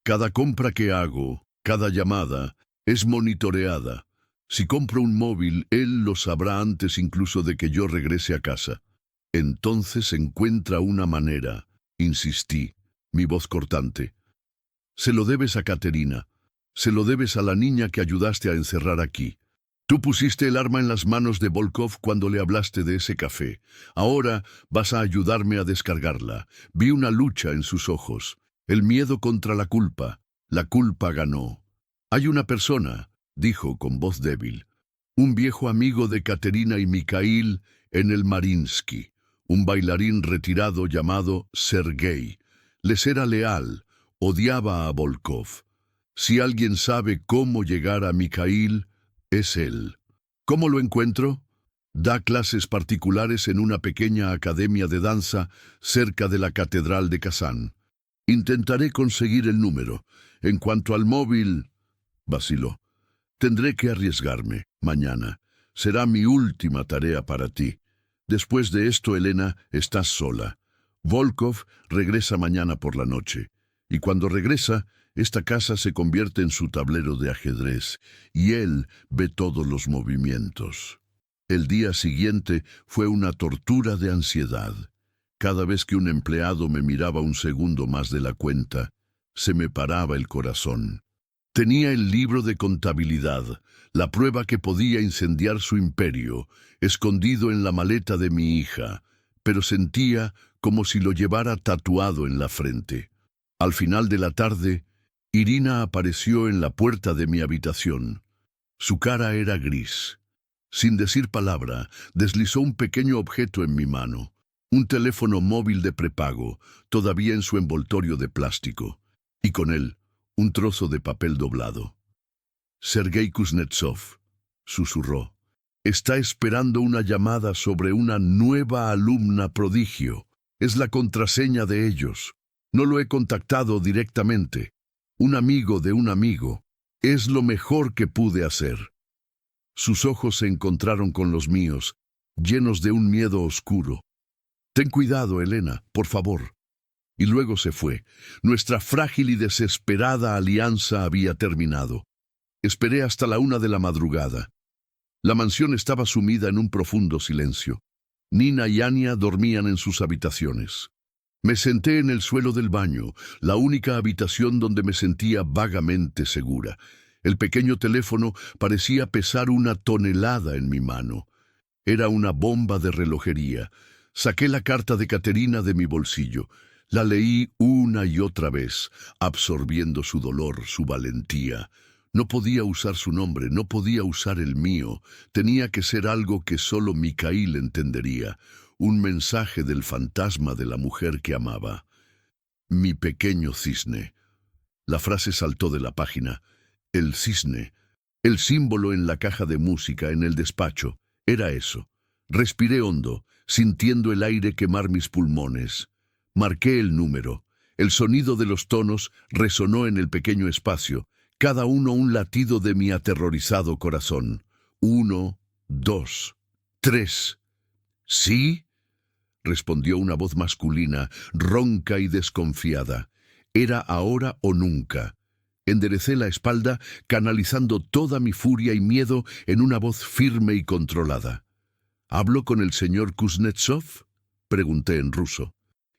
Cada compra que hago, cada llamada, es monitoreada. Si compro un móvil, él lo sabrá antes incluso de que yo regrese a casa. Entonces encuentra una manera, insistí, mi voz cortante. Se lo debes a Caterina. Se lo debes a la niña que ayudaste a encerrar aquí. Tú pusiste el arma en las manos de Volkov cuando le hablaste de ese café. Ahora vas a ayudarme a descargarla. Vi una lucha en sus ojos. El miedo contra la culpa. La culpa ganó. Hay una persona, dijo con voz débil. Un viejo amigo de Caterina y Mikhail en el Mariinsky. Un bailarín retirado llamado Sergei. Les era leal. Odiaba a Volkov. Si alguien sabe cómo llegar a Mikhail, es él. ¿Cómo lo encuentro? Da clases particulares en una pequeña academia de danza cerca de la Catedral de Kazán. Intentaré conseguir el número. En cuanto al móvil, vaciló. Tendré que arriesgarme, mañana. Será mi última tarea para ti. Después de esto, Elena, estás sola. Volkov regresa mañana por la noche. Y cuando regresa, esta casa se convierte en su tablero de ajedrez, y él ve todos los movimientos. El día siguiente fue una tortura de ansiedad. Cada vez que un empleado me miraba un segundo más de la cuenta, se me paraba el corazón. Tenía el libro de contabilidad, la prueba que podía incendiar su imperio, escondido en la maleta de mi hija, pero sentía como si lo llevara tatuado en la frente. Al final de la tarde, Irina apareció en la puerta de mi habitación. Su cara era gris. Sin decir palabra, deslizó un pequeño objeto en mi mano. Un teléfono móvil de prepago, todavía en su envoltorio de plástico. Y con él, un trozo de papel doblado. Sergei Kuznetsov, susurró. Está esperando una llamada sobre una nueva alumna prodigio. Es la contraseña de ellos. No lo he contactado directamente. Un amigo de un amigo. Es lo mejor que pude hacer. Sus ojos se encontraron con los míos, llenos de un miedo oscuro. «Ten cuidado, Elena, por favor». Y luego se fue. Nuestra frágil y desesperada alianza había terminado. Esperé hasta la 1 de la madrugada. La mansión estaba sumida en un profundo silencio. Nina y Anya dormían en sus habitaciones. Me senté en el suelo del baño, la única habitación donde me sentía vagamente segura. El pequeño teléfono parecía pesar 1 tonelada en mi mano. Era una bomba de relojería. Saqué la carta de Caterina de mi bolsillo. La leí una y otra vez, absorbiendo su dolor, su valentía. No podía usar su nombre, no podía usar el mío. Tenía que ser algo que solo Mikhail entendería. Un mensaje del fantasma de la mujer que amaba. Mi pequeño cisne. La frase saltó de la página. El cisne. El símbolo en la caja de música, en el despacho. Era eso. Respiré hondo, sintiendo el aire quemar mis pulmones. Marqué el número. El sonido de los tonos resonó en el pequeño espacio, cada uno un latido de mi aterrorizado corazón. 1, 2, 3. ¿Sí?, respondió una voz masculina, ronca y desconfiada. Era ahora o nunca. Enderecé la espalda, canalizando toda mi furia y miedo en una voz firme y controlada. «¿Hablo con el señor Kuznetsov?», pregunté en ruso.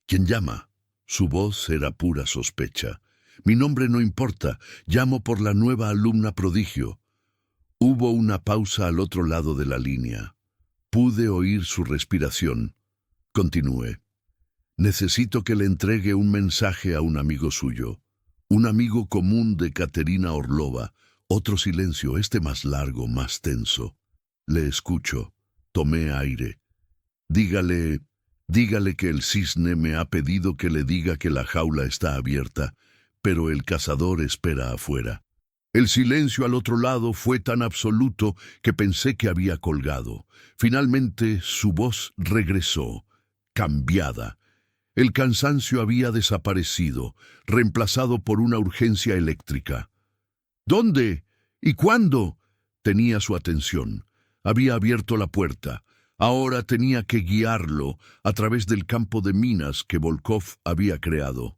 «¿Quién llama?». Su voz era pura sospecha. «Mi nombre no importa, llamo por la nueva alumna prodigio». Hubo una pausa al otro lado de la línea. Pude oír su respiración. Continué. «Necesito que le entregue un mensaje a un amigo suyo. Un amigo común de Katerina Orlova». Otro silencio, este más largo, más tenso. «Le escucho». Tomé aire. Dígale que el cisne me ha pedido que le diga que la jaula está abierta, pero el cazador espera afuera». El silencio al otro lado fue tan absoluto que pensé que había colgado. Finalmente su voz regresó, cambiada. El cansancio había desaparecido, reemplazado por una urgencia eléctrica. «¿Dónde? ¿Y cuándo?». Tenía su atención. Había abierto la puerta. Ahora tenía que guiarlo a través del campo de minas que Volkov había creado.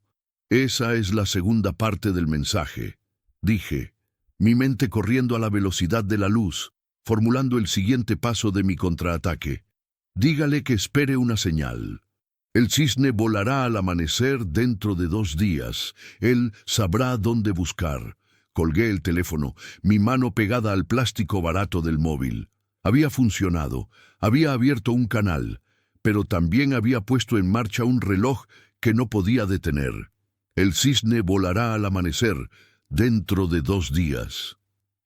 «Esa es la segunda parte del mensaje», dije, mi mente corriendo a la velocidad de la luz, formulando el siguiente paso de mi contraataque. «Dígale que espere una señal. El cisne volará al amanecer dentro de 2 días. Él sabrá dónde buscar». Colgué el teléfono, mi mano pegada al plástico barato del móvil. Había funcionado, había abierto un canal, pero también había puesto en marcha un reloj que no podía detener. «El cisne volará al amanecer dentro de 2 días».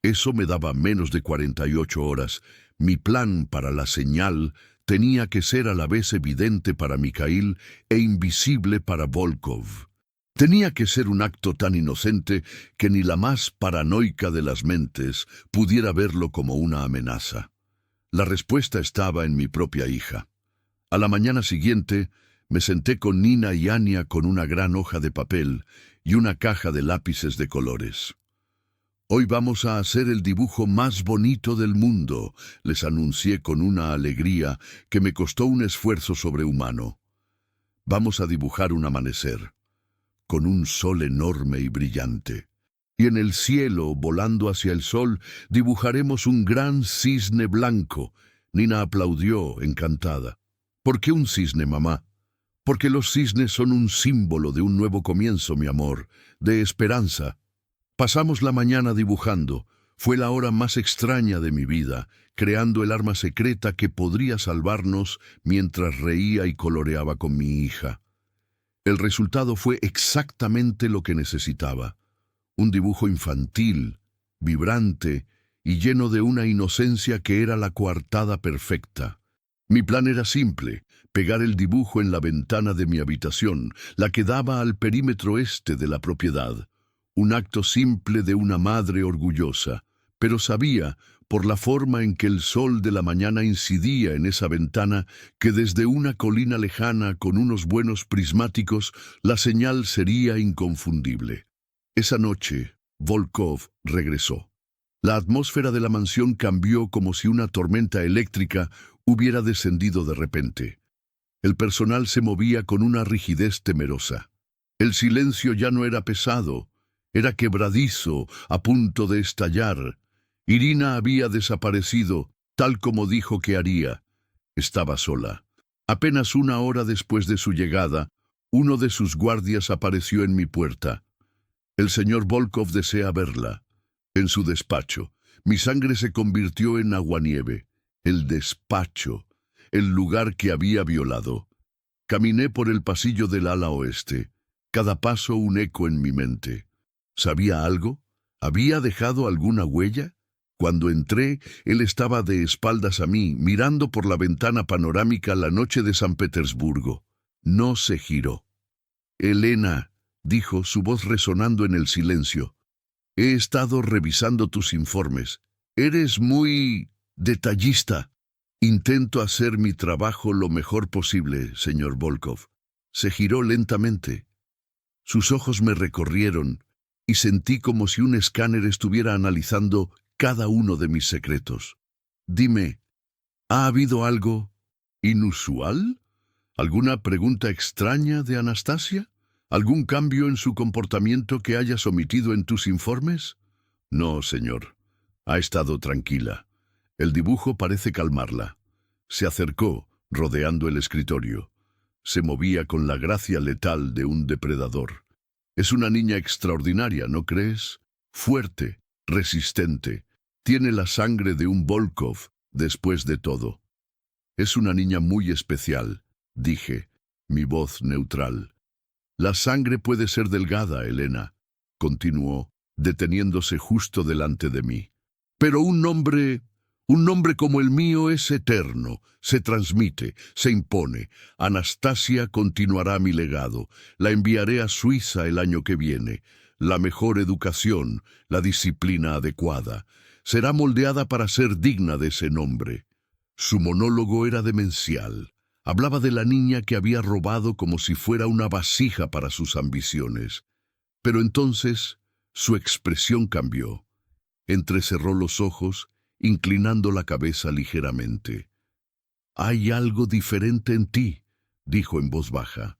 Eso me daba menos de 48 horas. Mi plan para la señal tenía que ser a la vez evidente para Mikhail e invisible para Volkov. Tenía que ser un acto tan inocente que ni la más paranoica de las mentes pudiera verlo como una amenaza. La respuesta estaba en mi propia hija. A la mañana siguiente me senté con Nina y Anya con una gran hoja de papel y una caja de lápices de colores. «Hoy vamos a hacer el dibujo más bonito del mundo», les anuncié con una alegría que me costó un esfuerzo sobrehumano. «Vamos a dibujar un amanecer, con un sol enorme y brillante. Y en el cielo, volando hacia el sol, dibujaremos un gran cisne blanco». Nina aplaudió, encantada. «¿Por qué un cisne, mamá?». «Porque los cisnes son un símbolo de un nuevo comienzo, mi amor, de esperanza». Pasamos la mañana dibujando. Fue la hora más extraña de mi vida, creando el arma secreta que podría salvarnos mientras reía y coloreaba con mi hija. El resultado fue exactamente lo que necesitaba. Un dibujo infantil, vibrante y lleno de una inocencia que era la coartada perfecta. Mi plan era simple: pegar el dibujo en la ventana de mi habitación, la que daba al perímetro este de la propiedad. Un acto simple de una madre orgullosa, pero sabía, por la forma en que el sol de la mañana incidía en esa ventana, que desde una colina lejana con unos buenos prismáticos la señal sería inconfundible. Esa noche, Volkov regresó. La atmósfera de la mansión cambió como si una tormenta eléctrica hubiera descendido de repente. El personal se movía con una rigidez temerosa. El silencio ya no era pesado, era quebradizo, a punto de estallar. Irina había desaparecido, tal como dijo que haría. Estaba sola. Apenas una hora después de su llegada, uno de sus guardias apareció en mi puerta. El señor Volkov desea verla. En su despacho. Mi sangre se convirtió en aguanieve. El despacho. El lugar que había violado. Caminé por el pasillo del ala oeste. Cada paso un eco en mi mente. ¿Sabía algo? ¿Había dejado alguna huella? Cuando entré, él estaba de espaldas a mí, mirando por la ventana panorámica la noche de San Petersburgo. No se giró. «Elena», dijo, su voz resonando en el silencio. «He estado revisando tus informes. Eres muy detallista». «Intento hacer mi trabajo lo mejor posible, señor Volkov». Se giró lentamente. Sus ojos me recorrieron y sentí como si un escáner estuviera analizando cada uno de mis secretos. «Dime, ¿ha habido algo inusual? ¿Alguna pregunta extraña de Anastasia? ¿Algún cambio en su comportamiento que hayas omitido en tus informes?» «No, señor. Ha estado tranquila. El dibujo parece calmarla». Se acercó, rodeando el escritorio. Se movía con la gracia letal de un depredador. «Es una niña extraordinaria, ¿no crees? Fuerte, resistente. Tiene la sangre de un Volkov, después de todo». «Es una niña muy especial», dije, mi voz neutral. «La sangre puede ser delgada, Elena», continuó, deteniéndose justo delante de mí. «Pero un nombre como el mío es eterno, se transmite, se impone. Anastasia continuará mi legado. La enviaré a Suiza el año que viene. La mejor educación, la disciplina adecuada. Será moldeada para ser digna de ese nombre». Su monólogo era demencial. Hablaba de la niña que había robado como si fuera una vasija para sus ambiciones. Pero entonces su expresión cambió. Entrecerró los ojos, inclinando la cabeza ligeramente. «Hay algo diferente en ti», dijo en voz baja.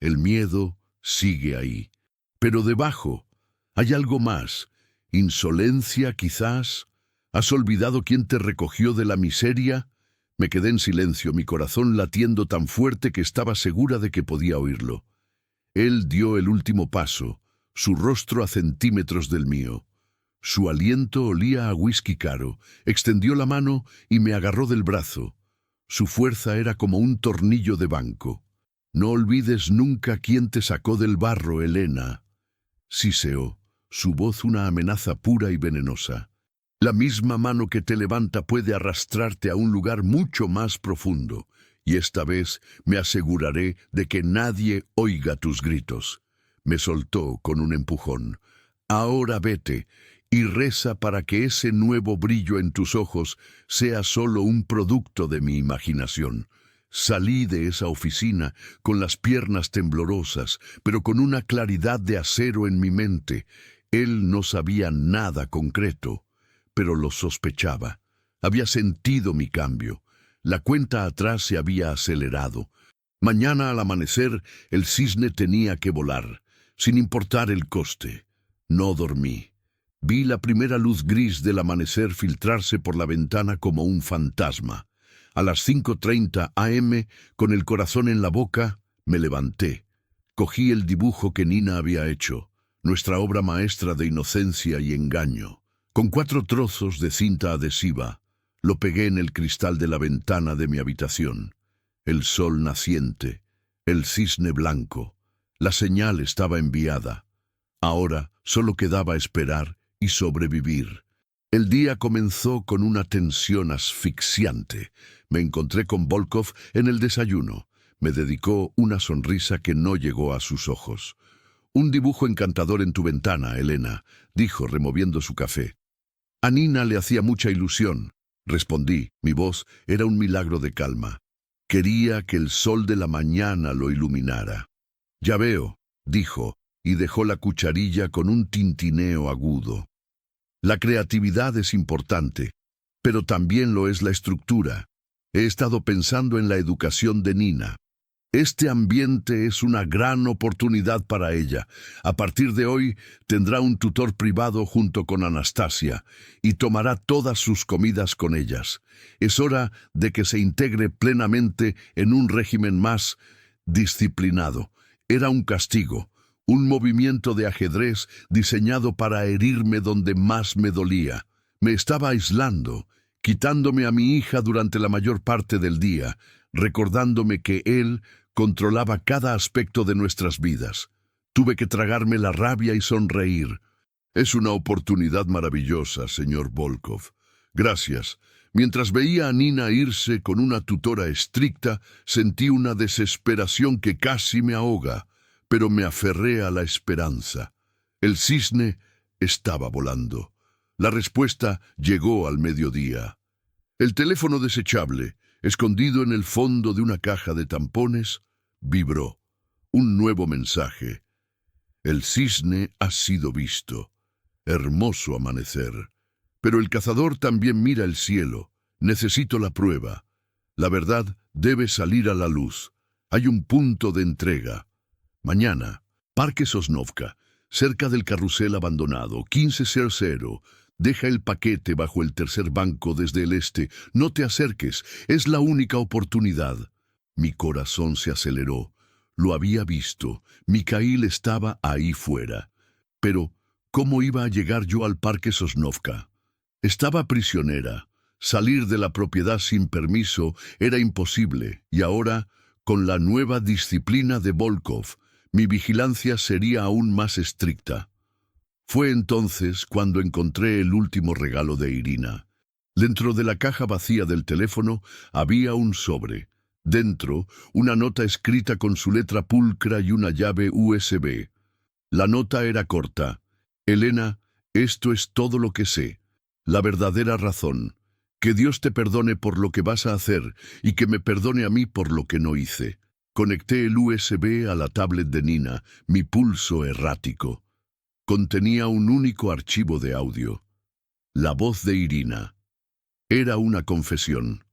«El miedo sigue ahí. Pero debajo hay algo más. Insolencia, quizás. ¿Has olvidado quién te recogió de la miseria?» Me quedé en silencio, mi corazón latiendo tan fuerte que estaba segura de que podía oírlo. Él dio el último paso, su rostro a centímetros del mío. Su aliento olía a whisky caro. Extendió la mano y me agarró del brazo. Su fuerza era como un tornillo de banco. «No olvides nunca quién te sacó del barro, Elena». Siseó, su voz una amenaza pura y venenosa. «La misma mano que te levanta puede arrastrarte a un lugar mucho más profundo, y esta vez me aseguraré de que nadie oiga tus gritos». Me soltó con un empujón. «Ahora vete y reza para que ese nuevo brillo en tus ojos sea solo un producto de mi imaginación». Salí de esa oficina con las piernas temblorosas, pero con una claridad de acero en mi mente. Él no sabía nada concreto, pero lo sospechaba. Había sentido mi cambio. La cuenta atrás se había acelerado. Mañana al amanecer el cisne tenía que volar, sin importar el coste. No dormí. Vi la primera luz gris del amanecer filtrarse por la ventana como un fantasma. A las 5:30 am, con el corazón en la boca, me levanté. Cogí el dibujo que Nina había hecho, nuestra obra maestra de inocencia y engaño. Con 4 trozos de cinta adhesiva, lo pegué en el cristal de la ventana de mi habitación. El sol naciente, el cisne blanco, la señal estaba enviada. Ahora solo quedaba esperar y sobrevivir. El día comenzó con una tensión asfixiante. Me encontré con Volkov en el desayuno. Me dedicó una sonrisa que no llegó a sus ojos. «Un dibujo encantador en tu ventana, Elena», dijo removiendo su café. «A Nina le hacía mucha ilusión», respondí. Mi voz era un milagro de calma. Quería que el sol de la mañana lo iluminara. «Ya veo», dijo, y dejó la cucharilla con un tintineo agudo. La creatividad es importante, pero también lo es la estructura. He estado pensando en la educación de Nina. Este ambiente es una gran oportunidad para ella. A partir de hoy tendrá un tutor privado junto con Anastasia y tomará todas sus comidas con ellas. Es hora de que se integre plenamente en un régimen más disciplinado. Era un castigo, un movimiento de ajedrez diseñado para herirme donde más me dolía. Me estaba aislando, quitándome a mi hija durante la mayor parte del día, recordándome que él controlaba cada aspecto de nuestras vidas. Tuve que tragarme la rabia y sonreír. Es una oportunidad maravillosa, señor Volkov. Gracias. Mientras veía a Nina irse con una tutora estricta, sentí una desesperación que casi me ahoga, pero me aferré a la esperanza. El cisne estaba volando. La respuesta llegó al mediodía. El teléfono desechable, escondido en el fondo de una caja de tampones, vibró. Un nuevo mensaje. El cisne ha sido visto. Hermoso amanecer. Pero el cazador también mira el cielo. Necesito la prueba. La verdad debe salir a la luz. Hay un punto de entrega. Mañana, Parque Sosnovka, cerca del carrusel abandonado, 1500. Deja el paquete bajo el tercer banco desde el este. No te acerques. Es la única oportunidad. Mi corazón se aceleró. Lo había visto. Mikhail estaba ahí fuera. Pero, ¿cómo iba a llegar yo al Parque Sosnovka? Estaba prisionera. Salir de la propiedad sin permiso era imposible. Y ahora, con la nueva disciplina de Volkov, mi vigilancia sería aún más estricta. Fue entonces cuando encontré el último regalo de Irina. Dentro de la caja vacía del teléfono había un sobre. Dentro, una nota escrita con su letra pulcra y una llave USB. La nota era corta. Elena, esto es todo lo que sé. La verdadera razón. Que Dios te perdone por lo que vas a hacer y que me perdone a mí por lo que no hice. Conecté el USB a la tablet de Nina, mi pulso errático. Contenía un único archivo de audio. La voz de Irina. Era una confesión.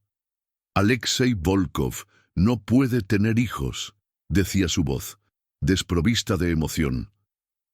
Alexei Volkov no puede tener hijos, decía su voz, desprovista de emoción.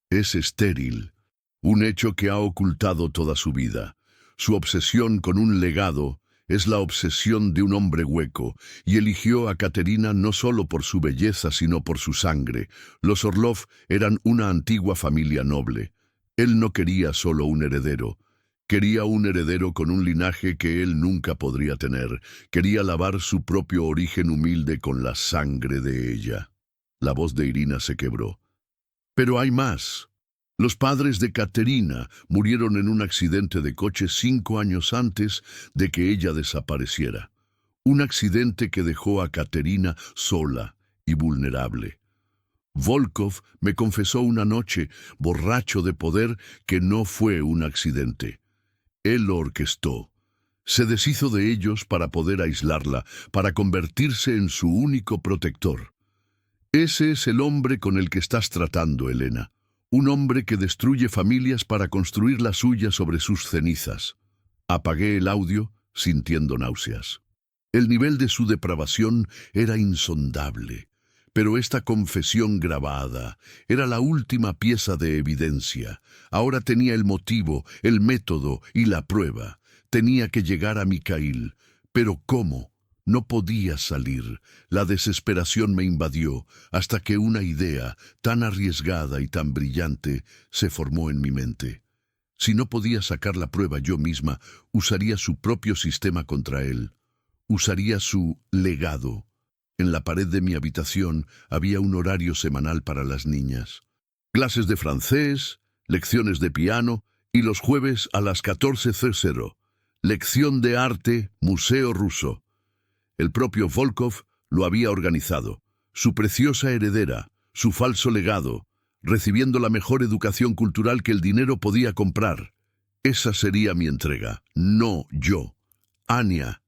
Es estéril, un hecho que ha ocultado toda su vida. Su obsesión con un legado es la obsesión de un hombre hueco, y eligió a Katerina no solo por su belleza, sino por su sangre. Los Orlov eran una antigua familia noble. Él no quería solo un heredero. Quería un heredero con un linaje que él nunca podría tener. Quería lavar su propio origen humilde con la sangre de ella. La voz de Irina se quebró. Pero hay más. Los padres de Katerina murieron en un accidente de coche 5 años antes de que ella desapareciera. Un accidente que dejó a Katerina sola y vulnerable. Volkov me confesó una noche, borracho de poder, que no fue un accidente. Él lo orquestó. Se deshizo de ellos para poder aislarla, para convertirse en su único protector. Ese es el hombre con el que estás tratando, Elena. Un hombre que destruye familias para construir la suya sobre sus cenizas. Apagué el audio, sintiendo náuseas. El nivel de su depravación era insondable, pero esta confesión grabada era la última pieza de evidencia. Ahora tenía el motivo, el método y la prueba. Tenía que llegar a Mikhail. ¿Pero cómo? No podía salir. La desesperación me invadió hasta que una idea tan arriesgada y tan brillante se formó en mi mente. Si no podía sacar la prueba yo misma, usaría su propio sistema contra él. Usaría su legado. En la pared de mi habitación había un horario semanal para las niñas. Clases de francés, lecciones de piano y los jueves a las 14:00. Lección de arte, Museo Ruso. El propio Volkov lo había organizado. Su preciosa heredera, su falso legado, recibiendo la mejor educación cultural que el dinero podía comprar. Esa sería mi entrega, no yo. Ania.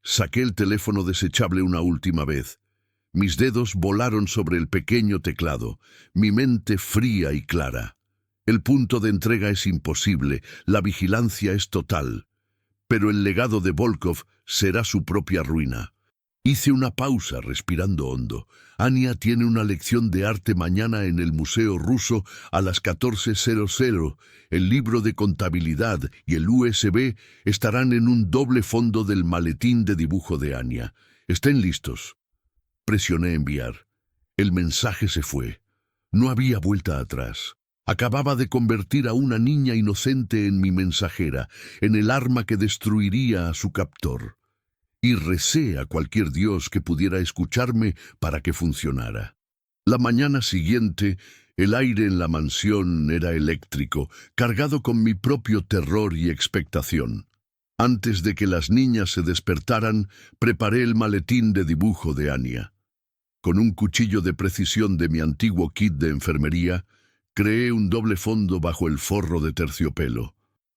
Saqué el teléfono desechable una última vez. Mis dedos volaron sobre el pequeño teclado, mi mente fría y clara. El punto de entrega es imposible, la vigilancia es total. Pero el legado de Volkov será su propia ruina. Hice una pausa, respirando hondo. Ania tiene una lección de arte mañana en el Museo Ruso a las 14:00. El libro de contabilidad y el USB estarán en un doble fondo del maletín de dibujo de Ania. Estén listos. Presioné enviar. El mensaje se fue. No había vuelta atrás. Acababa de convertir a una niña inocente en mi mensajera, en el arma que destruiría a su captor. Y recé a cualquier dios que pudiera escucharme para que funcionara. La mañana siguiente, el aire en la mansión era eléctrico, cargado con mi propio terror y expectación. Antes de que las niñas se despertaran, preparé el maletín de dibujo de Ania. Con un cuchillo de precisión de mi antiguo kit de enfermería, creé un doble fondo bajo el forro de terciopelo.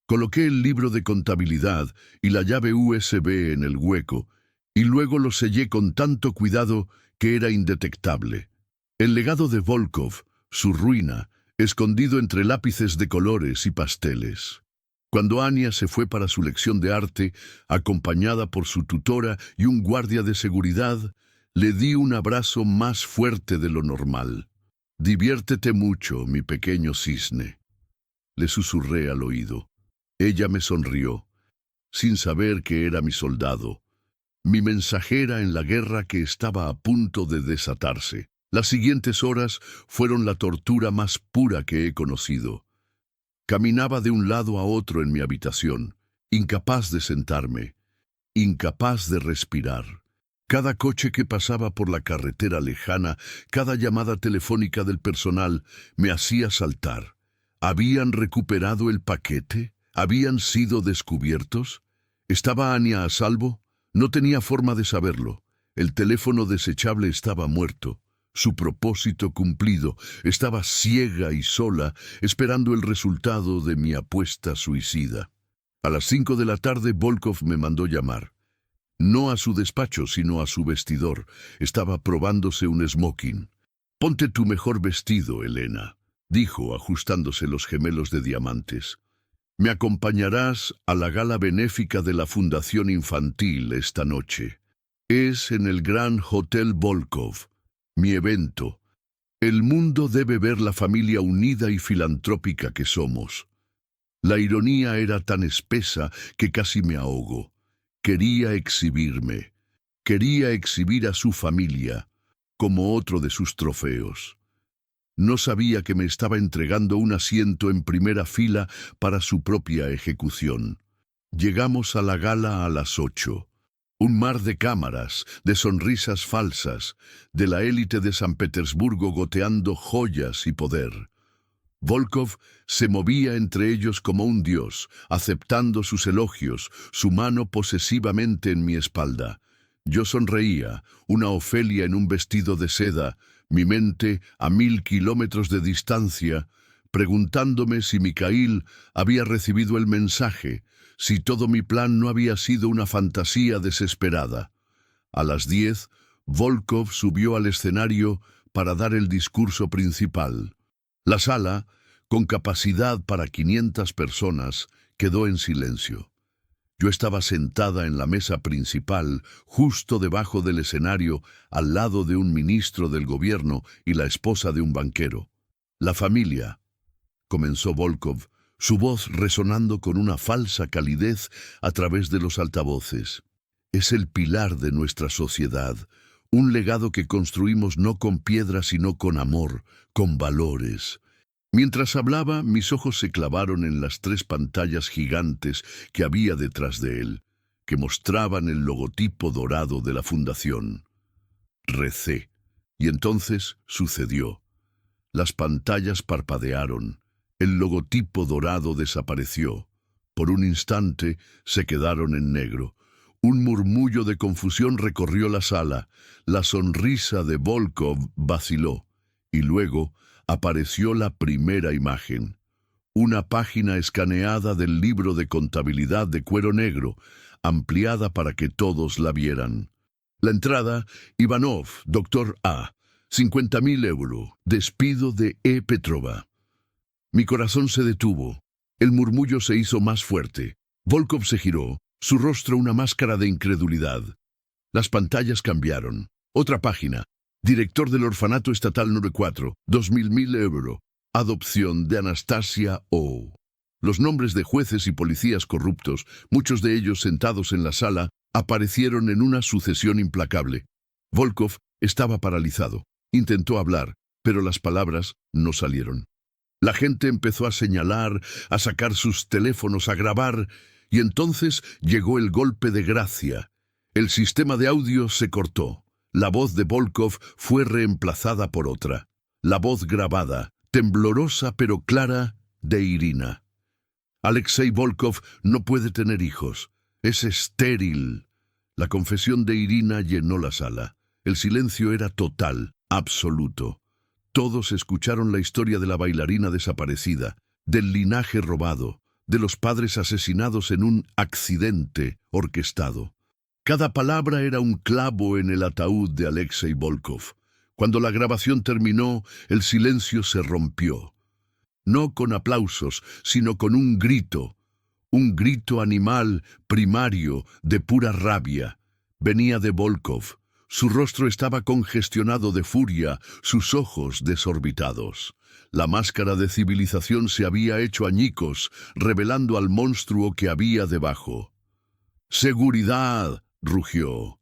Coloqué el libro de contabilidad y la llave USB en el hueco, y luego lo sellé con tanto cuidado que era indetectable. El legado de Volkov, su ruina, escondido entre lápices de colores y pasteles. Cuando Ania se fue para su lección de arte, acompañada por su tutora y un guardia de seguridad, le di un abrazo más fuerte de lo normal. «Diviértete mucho, mi pequeño cisne», le susurré al oído. Ella me sonrió, sin saber que era mi soldado, mi mensajera en la guerra que estaba a punto de desatarse. Las siguientes horas fueron la tortura más pura que he conocido. Caminaba de un lado a otro en mi habitación, incapaz de sentarme, incapaz de respirar. Cada coche que pasaba por la carretera lejana, cada llamada telefónica del personal, me hacía saltar. ¿Habían recuperado el paquete? ¿Habían sido descubiertos? ¿Estaba Ania a salvo? No tenía forma de saberlo. El teléfono desechable estaba muerto. Su propósito cumplido. Estaba ciega y sola, esperando el resultado de mi apuesta suicida. A las 5 de la tarde, Volkov me mandó llamar. No a su despacho, sino a su vestidor. Estaba probándose un smoking. «Ponte tu mejor vestido, Elena», dijo, ajustándose los gemelos de diamantes. «Me acompañarás a la gala benéfica de la Fundación Infantil esta noche. Es en el Gran Hotel Volkov, mi evento. El mundo debe ver la familia unida y filantrópica que somos». La ironía era tan espesa que casi me ahogo. Quería exhibirme. Quería exhibir a su familia, como otro de sus trofeos. No sabía que me estaba entregando un asiento en primera fila para su propia ejecución. Llegamos a la gala a las 8. Un mar de cámaras, de sonrisas falsas, de la élite de San Petersburgo goteando joyas y poder. Volkov se movía entre ellos como un dios, aceptando sus elogios, su mano posesivamente en mi espalda. Yo sonreía, una Ofelia en un vestido de seda, mi mente a 1000 kilómetros de distancia, preguntándome si Mikhail había recibido el mensaje, si todo mi plan no había sido una fantasía desesperada. A las 10, Volkov subió al escenario para dar el discurso principal. La sala, con capacidad para 500 personas, quedó en silencio. Yo estaba sentada en la mesa principal, justo debajo del escenario, al lado de un ministro del gobierno y la esposa de un banquero. «La familia», comenzó Volkov, su voz resonando con una falsa calidez a través de los altavoces. «Es el pilar de nuestra sociedad, un legado que construimos no con piedras sino con amor, con valores». Mientras hablaba, mis ojos se clavaron en las 3 pantallas gigantes que había detrás de él, que mostraban el logotipo dorado de la fundación. Recé, y entonces sucedió. Las pantallas parpadearon, el logotipo dorado desapareció. Por un instante se quedaron en negro. Un murmullo de confusión recorrió la sala. La sonrisa de Volkov vaciló, y luego apareció la primera imagen. Una página escaneada del libro de contabilidad de cuero negro, ampliada para que todos la vieran. La entrada: Ivanov, Dr. A. 50.000 euros. Despido de E. Petrova. Mi corazón se detuvo. El murmullo se hizo más fuerte. Volkov se giró, su rostro una máscara de incredulidad. Las pantallas cambiaron. Otra página. Director del Orfanato Estatal número 4, 2.000 euros. Adopción de Anastasia O. Los nombres de jueces y policías corruptos, muchos de ellos sentados en la sala, aparecieron en una sucesión implacable. Volkov estaba paralizado. Intentó hablar, pero las palabras no salieron. La gente empezó a señalar, a sacar sus teléfonos, a grabar, y entonces llegó el golpe de gracia. El sistema de audio se cortó. La voz de Volkov fue reemplazada por otra. La voz grabada, temblorosa pero clara, de Irina. Alexei Volkov no puede tener hijos. Es estéril. La confesión de Irina llenó la sala. El silencio era total, absoluto. Todos escucharon la historia de la bailarina desaparecida, del linaje robado, de los padres asesinados en un accidente orquestado. Cada palabra era un clavo en el ataúd de Alexei Volkov. Cuando la grabación terminó, el silencio se rompió. No con aplausos, sino con un grito animal, primario, de pura rabia. Venía de Volkov. Su rostro estaba congestionado de furia, sus ojos desorbitados. La máscara de civilización se había hecho añicos, revelando al monstruo que había debajo. «¡Seguridad!», rugió.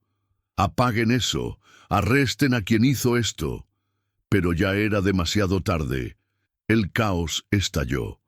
«¡Apaguen eso! ¡Arresten a quien hizo esto!». Pero ya era demasiado tarde. El caos estalló.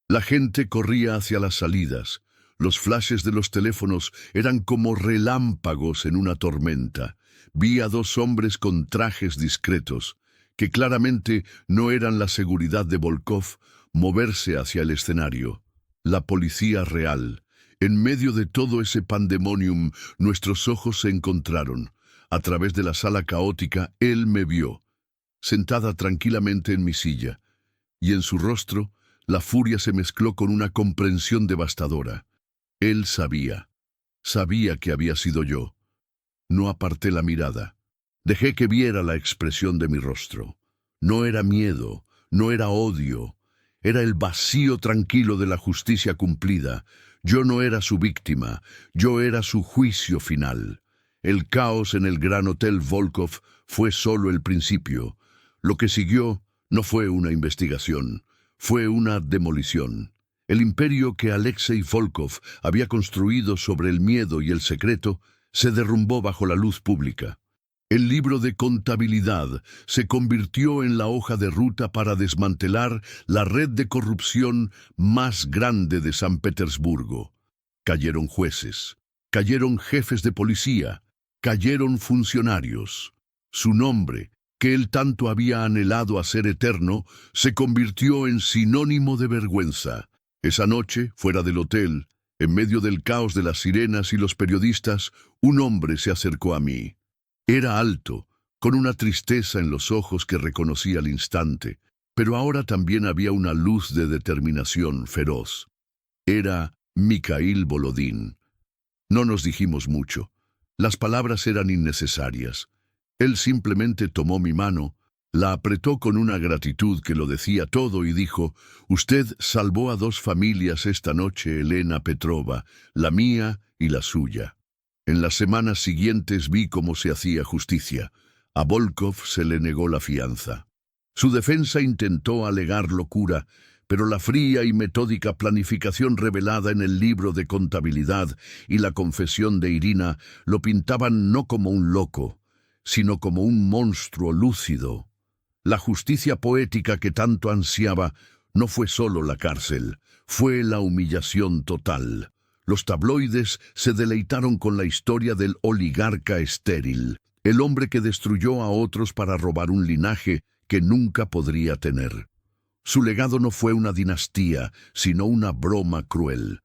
La gente corría hacia las salidas. Los flashes de los teléfonos eran como relámpagos en una tormenta. Vi a dos hombres con trajes discretos, que claramente no eran la seguridad de Volkov, moverse hacia el escenario. La policía real. En medio de todo ese pandemonium, nuestros ojos se encontraron. A través de la sala caótica, él me vio, sentada tranquilamente en mi silla, y en su rostro, la furia se mezcló con una comprensión devastadora. Él sabía que había sido yo. No aparté la mirada. Dejé que viera la expresión de mi rostro. No era miedo, no era odio. Era el vacío tranquilo de la justicia cumplida. Yo no era su víctima, yo era su juicio final. El caos en el Gran Hotel Volkov fue solo el principio. Lo que siguió no fue una investigación, fue una demolición. El imperio que Alexei Volkov había construido sobre el miedo y el secreto se derrumbó bajo la luz pública. El libro de contabilidad se convirtió en la hoja de ruta para desmantelar la red de corrupción más grande de San Petersburgo. Cayeron jueces, cayeron jefes de policía, cayeron funcionarios. Su nombre, que él tanto había anhelado hacer eterno, se convirtió en sinónimo de vergüenza. Esa noche, fuera del hotel, en medio del caos de las sirenas y los periodistas, un hombre se acercó a mí. Era alto, con una tristeza en los ojos que reconocí al instante, pero ahora también había una luz de determinación feroz. Era Mikhail Volodin. No nos dijimos mucho. Las palabras eran innecesarias. Él simplemente tomó mi mano, la apretó con una gratitud que lo decía todo y dijo: «Usted salvó a dos familias esta noche, Elena Petrova, la mía y la suya». En las semanas siguientes vi cómo se hacía justicia. A Volkov se le negó la fianza. Su defensa intentó alegar locura, pero la fría y metódica planificación revelada en el libro de contabilidad y la confesión de Irina lo pintaban no como un loco, sino como un monstruo lúcido. La justicia poética que tanto ansiaba no fue solo la cárcel, fue la humillación total. Los tabloides se deleitaron con la historia del oligarca estéril, el hombre que destruyó a otros para robar un linaje que nunca podría tener. Su legado no fue una dinastía, sino una broma cruel.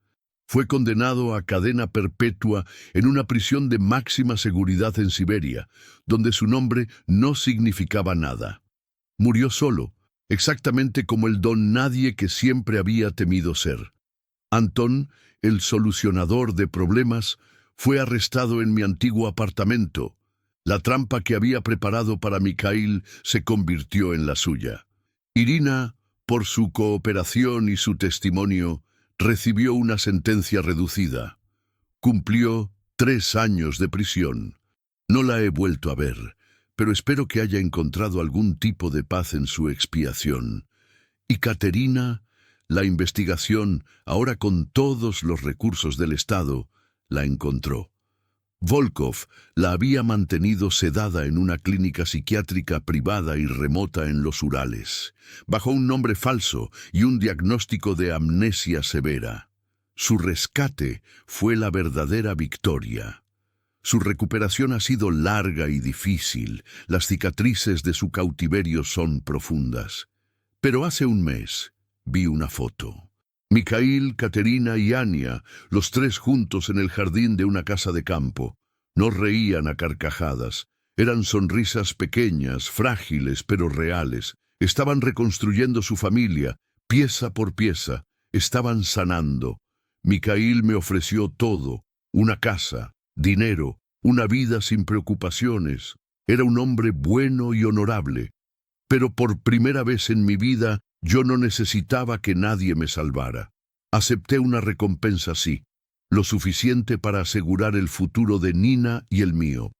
Fue condenado a cadena perpetua en una prisión de máxima seguridad en Siberia, donde su nombre no significaba nada. Murió solo, exactamente como el don nadie que siempre había temido ser. Antón, el solucionador de problemas, fue arrestado en mi antiguo apartamento. La trampa que había preparado para Mikhail se convirtió en la suya. Irina, Por su cooperación y su testimonio, recibió una sentencia reducida. Cumplió 3 años de prisión. No la he vuelto a ver, pero espero que haya encontrado algún tipo de paz en su expiación. Y Caterina, la investigación, ahora con todos los recursos del Estado, la encontró. Volkov la había mantenido sedada en una clínica psiquiátrica privada y remota en los Urales, bajo un nombre falso y un diagnóstico de amnesia severa. Su rescate fue la verdadera victoria. Su recuperación ha sido larga y difícil. Las cicatrices de su cautiverio son profundas. Pero hace un mes vi una foto. Mikhail, Caterina y Ania, los 3 juntos en el jardín de una casa de campo. No reían a carcajadas. Eran sonrisas pequeñas, frágiles, pero reales. Estaban reconstruyendo su familia, pieza por pieza. Estaban sanando. Mikhail me ofreció todo: una casa, dinero, una vida sin preocupaciones. Era un hombre bueno y honorable. Pero por primera vez en mi vida, yo no necesitaba que nadie me salvara. Acepté una recompensa, sí, lo suficiente para asegurar el futuro de Nina y el mío.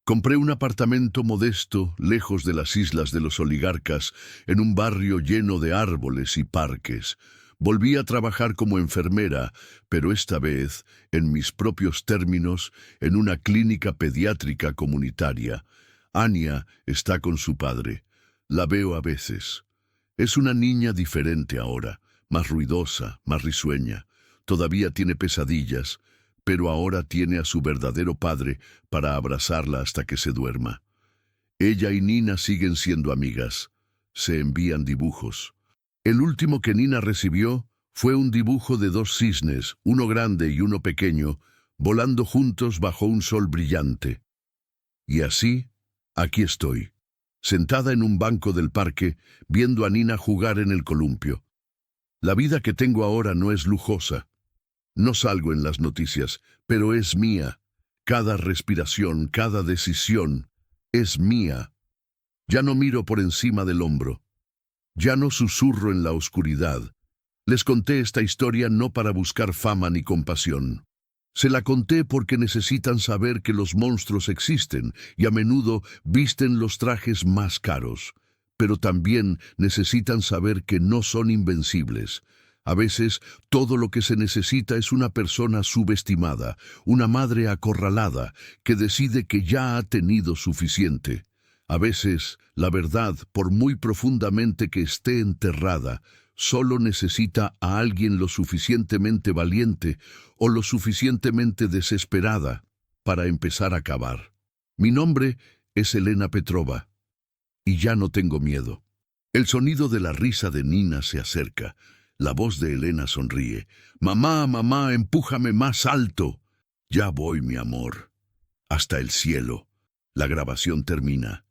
Compré un apartamento modesto, lejos de las islas de los oligarcas, en un barrio lleno de árboles y parques. Volví a trabajar como enfermera, pero esta vez, en mis propios términos, en una clínica pediátrica comunitaria. Ania está con su padre. La veo a veces. Es una niña diferente ahora, más ruidosa, más risueña. Todavía tiene pesadillas, pero ahora tiene a su verdadero padre para abrazarla hasta que se duerma. Ella y Nina siguen siendo amigas. Se envían dibujos. El último que Nina recibió fue un dibujo de 2 cisnes, uno grande y uno pequeño, volando juntos bajo un sol brillante. Y así, aquí estoy, sentada en un banco del parque, viendo a Nina jugar en el columpio. La vida que tengo ahora no es lujosa. No salgo en las noticias, pero es mía. Cada respiración, cada decisión, es mía. Ya no miro por encima del hombro. Ya no susurro en la oscuridad. Les conté esta historia no para buscar fama ni compasión. Se la conté porque necesitan saber que los monstruos existen y a menudo visten los trajes más caros. Pero también necesitan saber que no son invencibles. A veces, todo lo que se necesita es una persona subestimada, una madre acorralada, que decide que ya ha tenido suficiente. A veces, la verdad, por muy profundamente que esté enterrada, solo necesita a alguien lo suficientemente valiente o lo suficientemente desesperada para empezar a cavar. Mi nombre es Elena Petrova, y ya no tengo miedo. El sonido de la risa de Nina se acerca. La voz de Elena sonríe. «Mamá, mamá, empújame más alto». «Ya voy, mi amor». Hasta el cielo. La grabación termina.